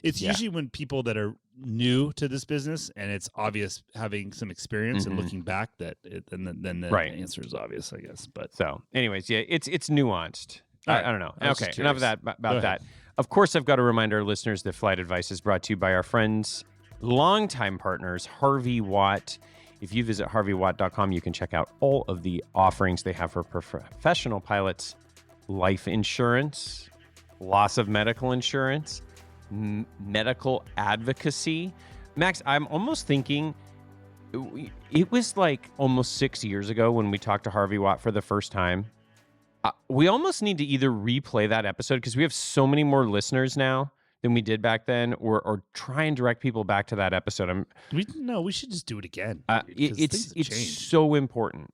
It's usually when people that are new to this business and it's obvious having some experience and looking back then the answer is obvious, I guess. But so anyways, yeah, it's nuanced. Right. I don't know. Okay, enough of that about that. Of course, I've got to remind our listeners that Flight Advice is brought to you by our friends, longtime partners, Harvey Watt. If you visit harveywatt.com, you can check out all of the offerings they have for professional pilots: life insurance, loss of medical insurance, medical advocacy. Max, I'm almost thinking it was like almost 6 years ago when we talked to Harvey Watt for the first time. We almost need to either replay that episode because we have so many more listeners now than we did back then, or try and direct people back to that episode. We should just do it again. It's so important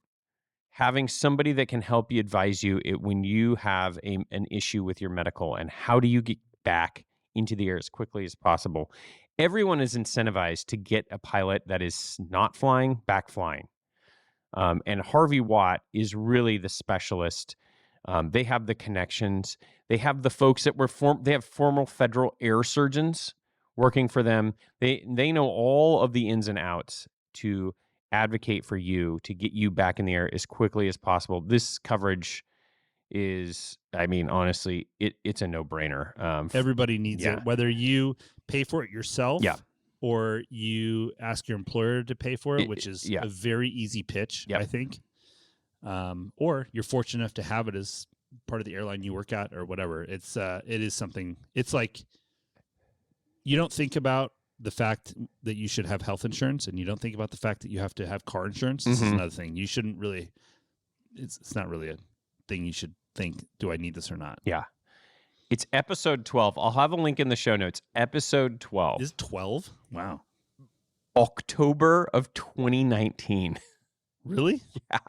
having somebody that can help you, advise you when you have an issue with your medical, and how do you get back into the air as quickly as possible. Everyone is incentivized to get a pilot that is not flying back flying. And Harvey Watt is really the specialist. They have the connections. They have the folks that they have former federal air surgeons working for them. They know all of the ins and outs to advocate for you to get you back in the air as quickly as possible. This coverage is, I mean, honestly, it's a no-brainer. Everybody needs it, whether you pay for it yourself or you ask your employer to pay for it, which is a very easy pitch, I think. Or you're fortunate enough to have it as part of the airline you work at or whatever. It is something. It's like you don't think about the fact that you should have health insurance, and you don't think about the fact that you have to have car insurance. This is another thing. You shouldn't really. It's not really a thing you should think. Do I need this or not? Yeah. It's episode 12. I'll have a link in the show notes. Episode 12. Is it 12? Wow. October of 2019. Really? Yeah.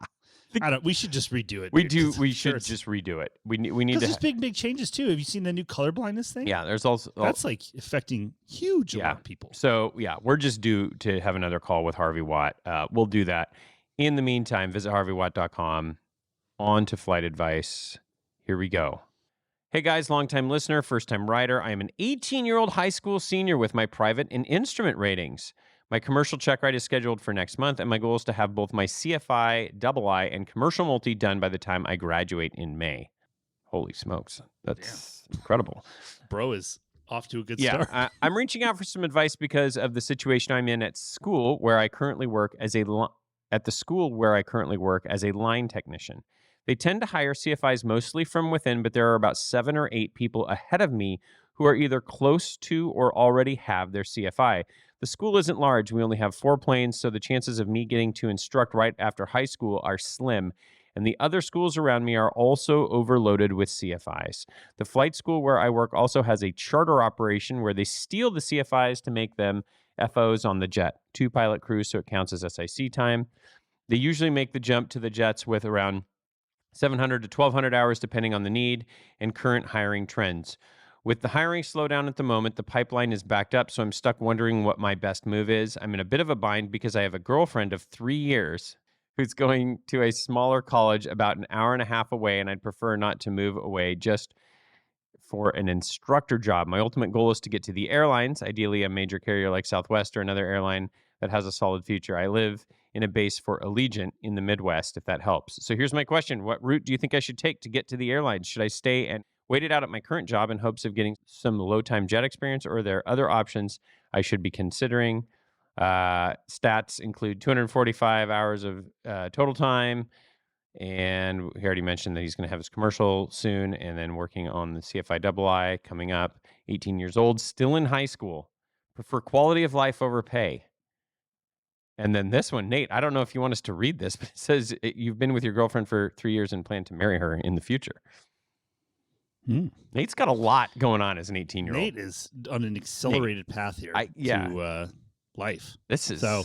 We should just redo it. We should just redo it. We need to. There's big changes too. Have you seen the new color blindness thing? Yeah, there's also that's like affecting huge amount of people. So we're just due to have another call with Harvey Watt. We'll do that. In the meantime, visit harveywatt.com. On to flight advice. Here we go. Hey guys, longtime listener, first-time writer. I am an 18-year-old high school senior with my private and instrument ratings. My commercial check ride is scheduled for next month, and my goal is to have both my CFI, II, and commercial multi done by the time I graduate in May. Holy smokes. That's incredible. Bro is off to a good start. I'm reaching out for some advice because of the situation I'm in at school where I currently work as a line technician. They tend to hire CFIs mostly from within, but there are about 7 or 8 people ahead of me who are either close to or already have their CFI. The school isn't large. We only have 4 planes, so the chances of me getting to instruct right after high school are slim, and the other schools around me are also overloaded with CFIs. The flight school where I work also has a charter operation where they steal the CFIs to make them FOs on the jet. 2 pilot crews, so it counts as SIC time. They usually make the jump to the jets with around 700 to 1,200 hours, depending on the need and current hiring trends. With the hiring slowdown at the moment, the pipeline is backed up, so I'm stuck wondering what my best move is. I'm in a bit of a bind because I have a girlfriend of 3 years who's going to a smaller college about an hour and a half away, and I'd prefer not to move away just for an instructor job. My ultimate goal is to get to the airlines, ideally a major carrier like Southwest or another airline that has a solid future. I live in a base for Allegiant in the Midwest, if that helps. So here's my question. What route do you think I should take to get to the airlines? Should I stay and wait it out at my current job in hopes of getting some low-time jet experience, or are there other options I should be considering? Stats include 245 hours of total time, and he already mentioned that he's going to have his commercial soon, and then working on the CFI II coming up, 18 years old, still in high school, prefer quality of life over pay. And then this one, Nate, I don't know if you want us to read this, but it says you've been with your girlfriend for 3 years and plan to marry her in the future. Nate's got a lot going on as an 18-year-old. Nate is on an accelerated path here to life. This is... So,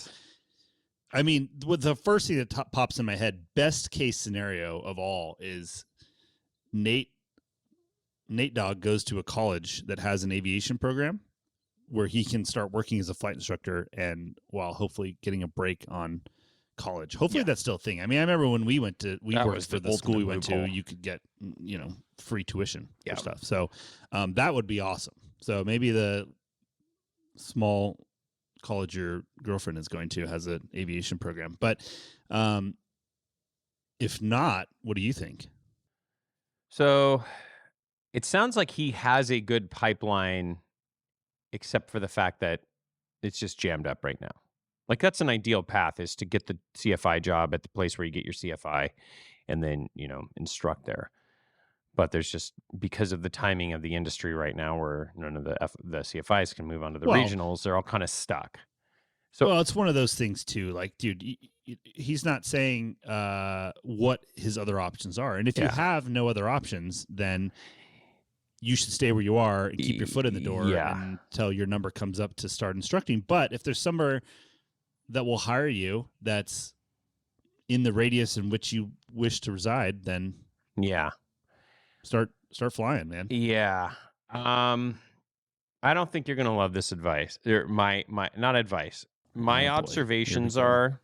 I mean, the first thing that pops in my head, best case scenario of all is Nate Dogg goes to a college that has an aviation program where he can start working as a flight instructor and while hopefully getting a break on college. Hopefully that's still a thing. I mean, I remember when we worked for the school we went to, you could get, free tuition for stuff. So that would be awesome. So maybe the small college your girlfriend is going to has an aviation program. But if not, what do you think? So it sounds like he has a good pipeline, except for the fact that it's just jammed up right now. Like, that's an ideal path, is to get the CFI job at the place where you get your CFI and then, instruct there. But there's just, because of the timing of the industry right now where none of the CFIs can move on to the regionals, they're all kind of stuck. So well, it's one of those things too. Like, dude, he's not saying what his other options are. And if you have no other options, then you should stay where you are and keep your foot in the door until your number comes up to start instructing. But if there's somewhere that will hire you that's in the radius in which you wish to reside, then start flying, man. Yeah. I don't think you're going to love this advice. Or my not advice. My observations are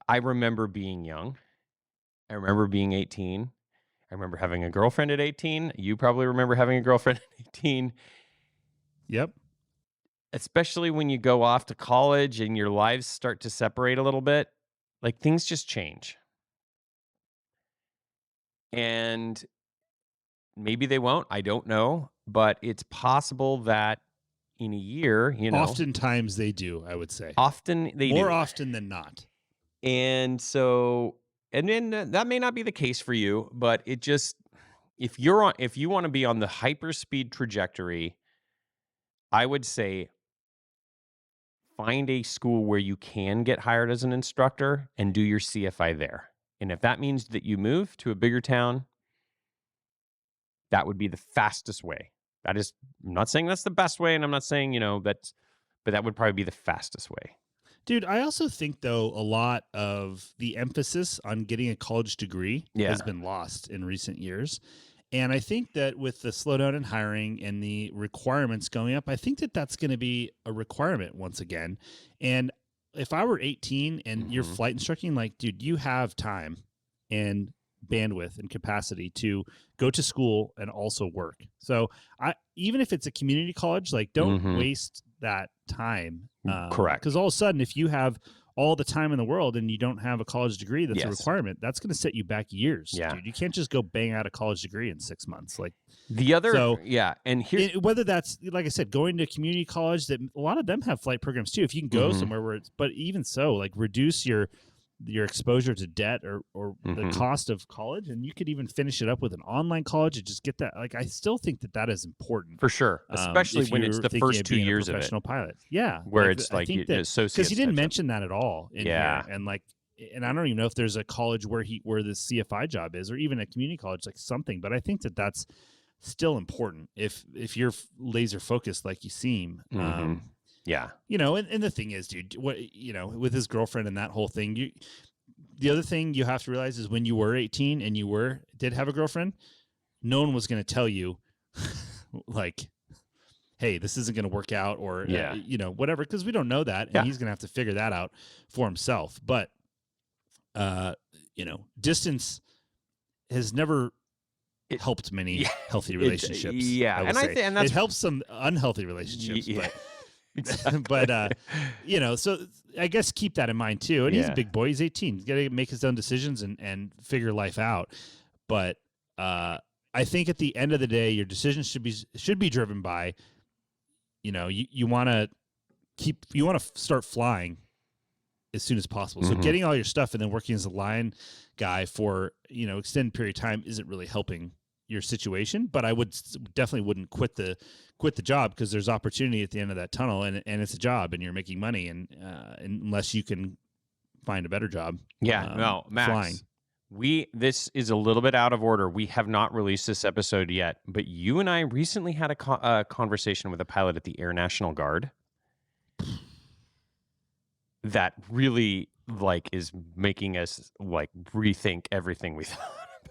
I remember being young. I remember being 18. I remember having a girlfriend at 18. You probably remember having a girlfriend at 18. Yep. Especially when you go off to college and your lives start to separate a little bit, like things just change. And maybe they won't. I don't know. But it's possible that in a year, oftentimes they do, I would say. Often they do. More often than not. And so, and then that may not be the case for you, but it just, if you want to be on the hyperspeed trajectory, I would say find a school where you can get hired as an instructor and do your CFI there. And if that means that you move to a bigger town, that would be the fastest way. That is, I'm not saying that's the best way, and I'm not saying, but that would probably be the fastest way. Dude, I also think, though, a lot of the emphasis on getting a college degree has been lost in recent years. And I think that with the slowdown in hiring and the requirements going up, I think that that's going to be a requirement once again. And if I were 18 and you're flight instructing, like, dude, you have time and bandwidth and capacity to go to school and also work. So even if it's a community college, like, don't waste that time. Correct. Because all of a sudden, if you have all the time in the world and you don't have a college degree that's a requirement, that's going to set you back years. Yeah. Dude. You can't just go bang out a college degree in 6 months. Like the other, and here, whether that's, like I said, going to community college, that a lot of them have flight programs too. If you can go somewhere where but even so, like, reduce your exposure to debt or the cost of college, and you could even finish it up with an online college and just get that. Like, I still think that is important for sure, especially when it's the first 2 years of it. Professional pilot, where it's like because you didn't mention that at all in here, and I don't even know if there's a college where the CFI job is, or even a community college, like something. But I think that that's still important if you're laser focused like you seem. Yeah. And the thing is, dude, with his girlfriend and that whole thing, the other thing you have to realize is when you were 18 and you did have a girlfriend, no one was going to tell you like, hey, this isn't going to work out, or, whatever, because we don't know that. And he's going to have to figure that out for himself. But, distance has never helped many healthy relationships. It helps some unhealthy relationships, but exactly. But so I guess keep that in mind too. And he's a big boy; he's 18. He's got to make his own decisions and figure life out. But I think at the end of the day, your decisions should be driven by, you want to start flying as soon as possible. So getting all your stuff and then working as a line guy for extended period of time isn't really helping your situation. But I definitely wouldn't quit the job, because there's opportunity at the end of that tunnel, and it's a job and you're making money, and unless you can find a better job. No, Max, flying. This is a little bit out of order. We have not released this episode yet, but you and I recently had a conversation with a pilot at the Air National Guard that really is making us rethink everything we thought.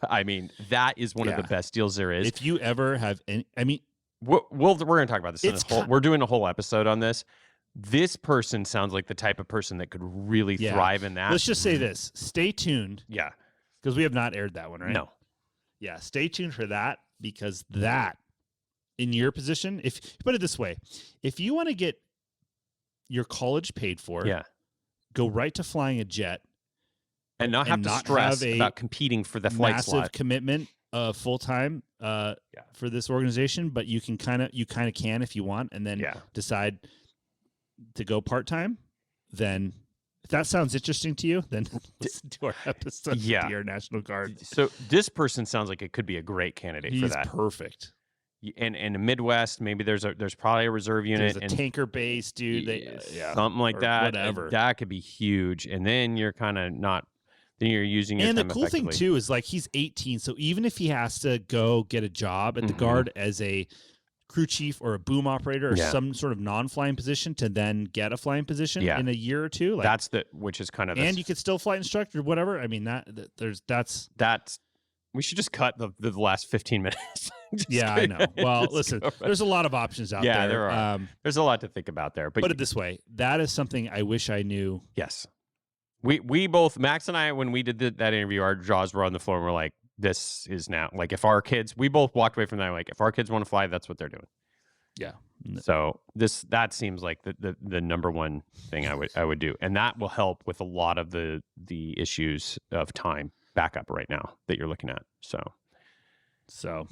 I mean, that is one of the best deals there is. If you ever have any, we're going to talk about this. We're doing a whole episode on this. This person sounds like the type of person that could really thrive in that. Let's just say this. Stay tuned. Yeah. Because we have not aired that one, right? No. Yeah. Stay tuned for that, because that, in your position, if you put it this way, if you want to get your college paid for, go right to flying a jet. And not have to stress about competing for the flight slot. Massive commitment full time for this organization, but you kind of can if you want, and then decide to go part time. Then, if that sounds interesting to you, then listen to our episode of the Air National Guard. So this person sounds like it could be a great candidate for that. He's perfect. And in the Midwest, maybe there's probably a reserve unit. There's a tanker base, dude. Something like that. Whatever. That could be huge. And then you're kind of not. Then you're using your time time the cool thing too is like he's 18, so even if he has to go get a job at the Guard as a crew chief or a boom operator or some sort of non-flying position to then get a flying position in a year or two, like which is kind of and you could still flight instructor or whatever. I mean that's we should just cut the last 15 minutes. I know. Well, listen, there's a lot of options out there. Yeah, there are. There's a lot to think about there. But put it this way, that is something I wish I knew. Yes. We both, Max and I, when we did that interview, our jaws were on the floor and we're like, this is now, like, if our kids, we both walked away from that, like, if our kids want to fly, that's what they're doing. Yeah. So that seems like the number one thing I would do. And that will help with a lot of the issues of time backup right now that you're looking at. So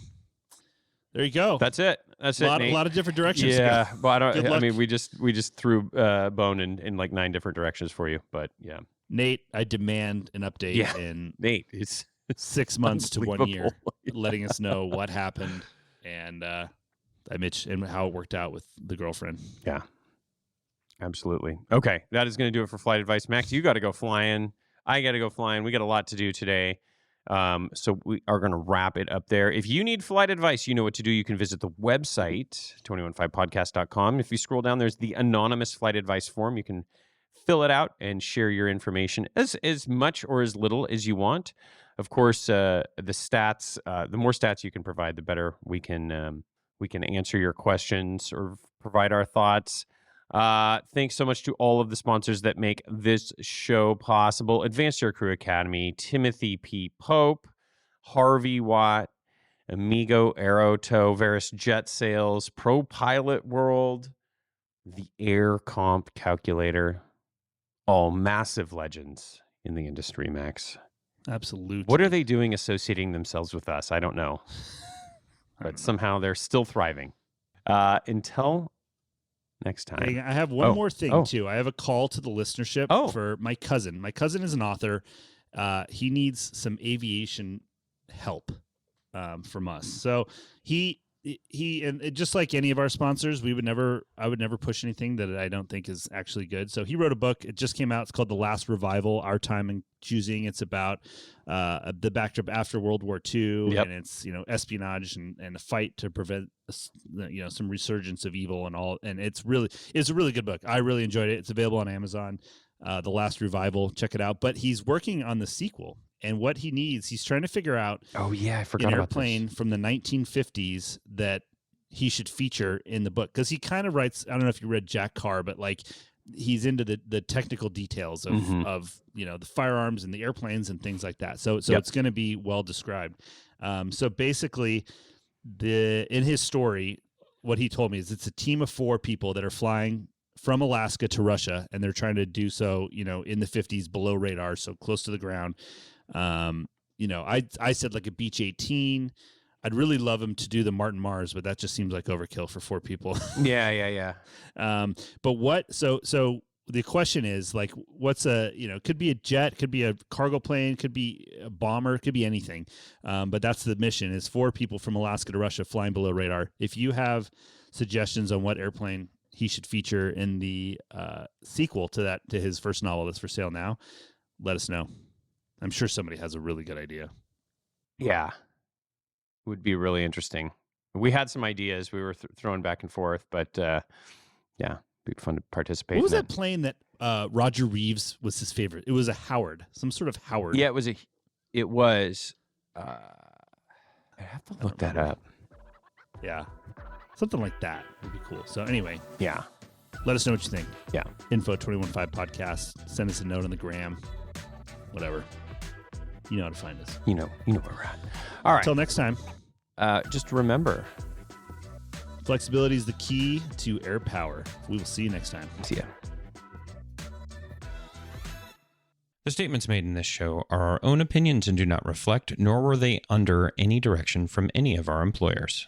there you go. That's it. That's it. A lot of different directions. Yeah. But I mean, we just threw bone in like 9 different directions for you, but yeah. Nate, I demand an update in Nate, it's 6 months to 1 year, letting us know what happened and and how it worked out with the girlfriend. Yeah, absolutely. Okay, that is going to do it for flight advice. Max, you got to go flying. I got to go flying. We got a lot to do today. So we are going to wrap it up there. If you need flight advice, you know what to do. You can visit the website, 215podcast.com. If you scroll down, there's the anonymous flight advice form. You can fill it out and share your information as much or as little as you want. Of course, the stats, the more stats you can provide, the better we can answer your questions or provide our thoughts. Thanks so much to all of the sponsors that make this show possible. Advanced Aircrew Academy, Timothy P. Pope, Harvey Watt, Amigo Aerotow, Veris Jet Sales, Pro Pilot World, the AirComp Calculator. All massive legends in the industry, Max. Absolutely. What are they doing associating themselves with us? I don't know. But somehow they're still thriving. Until next time. I have one more thing, too. I have a call to the listenership for my cousin. My cousin is an author. He needs some aviation help from us. So he and just like any of our sponsors, I would never push anything that I don't think is actually good. So he wrote a book. It just came out. It's called The Last Revival, Our Time in Choosing. It's about the backdrop after World War II, and it's espionage and a fight to prevent some resurgence of evil and all. And it's a really good book. I really enjoyed it. It's available on Amazon. The Last Revival. Check it out. But he's working on the sequel. And what he needs, he's trying to figure out. Oh yeah, I forgot an about airplane this. from the 1950s that he should feature in the book, because he kind of writes. I don't know if you read Jack Carr, but like he's into the technical details of the firearms and the airplanes and things like that. So it's going to be well described. So basically, in his story, what he told me is it's a team of 4 people that are flying from Alaska to Russia, and they're trying to do so, in the 50s below radar, so close to the ground. I said like a Beech 18. I'd really love him to do the Martin Mars, but that just seems like overkill for 4 people. Yeah. But what? So the question is like, what's could be a jet, could be a cargo plane, could be a bomber, could be anything. But that's the mission: is 4 people from Alaska to Russia flying below radar. If you have suggestions on what airplane he should feature in the sequel to his first novel that's for sale now, let us know. I'm sure somebody has a really good idea. Yeah. Would be really interesting. We had some ideas. We were throwing back and forth, but it'd be fun to participate. What was that plane that Roger Reeves was his favorite? It was a Howard, some sort of Howard. Yeah, it was. I have to look that up. Yeah. Something like that would be cool. So anyway. Yeah. Let us know what you think. Yeah. Info 215 podcast. Send us a note on the gram. Whatever. You know how to find us. You know where we're at. All right. Until next time. Just remember, flexibility is the key to air power. We will see you next time. See ya. The statements made in this show are our own opinions and do not reflect, nor were they under any direction from any of our employers.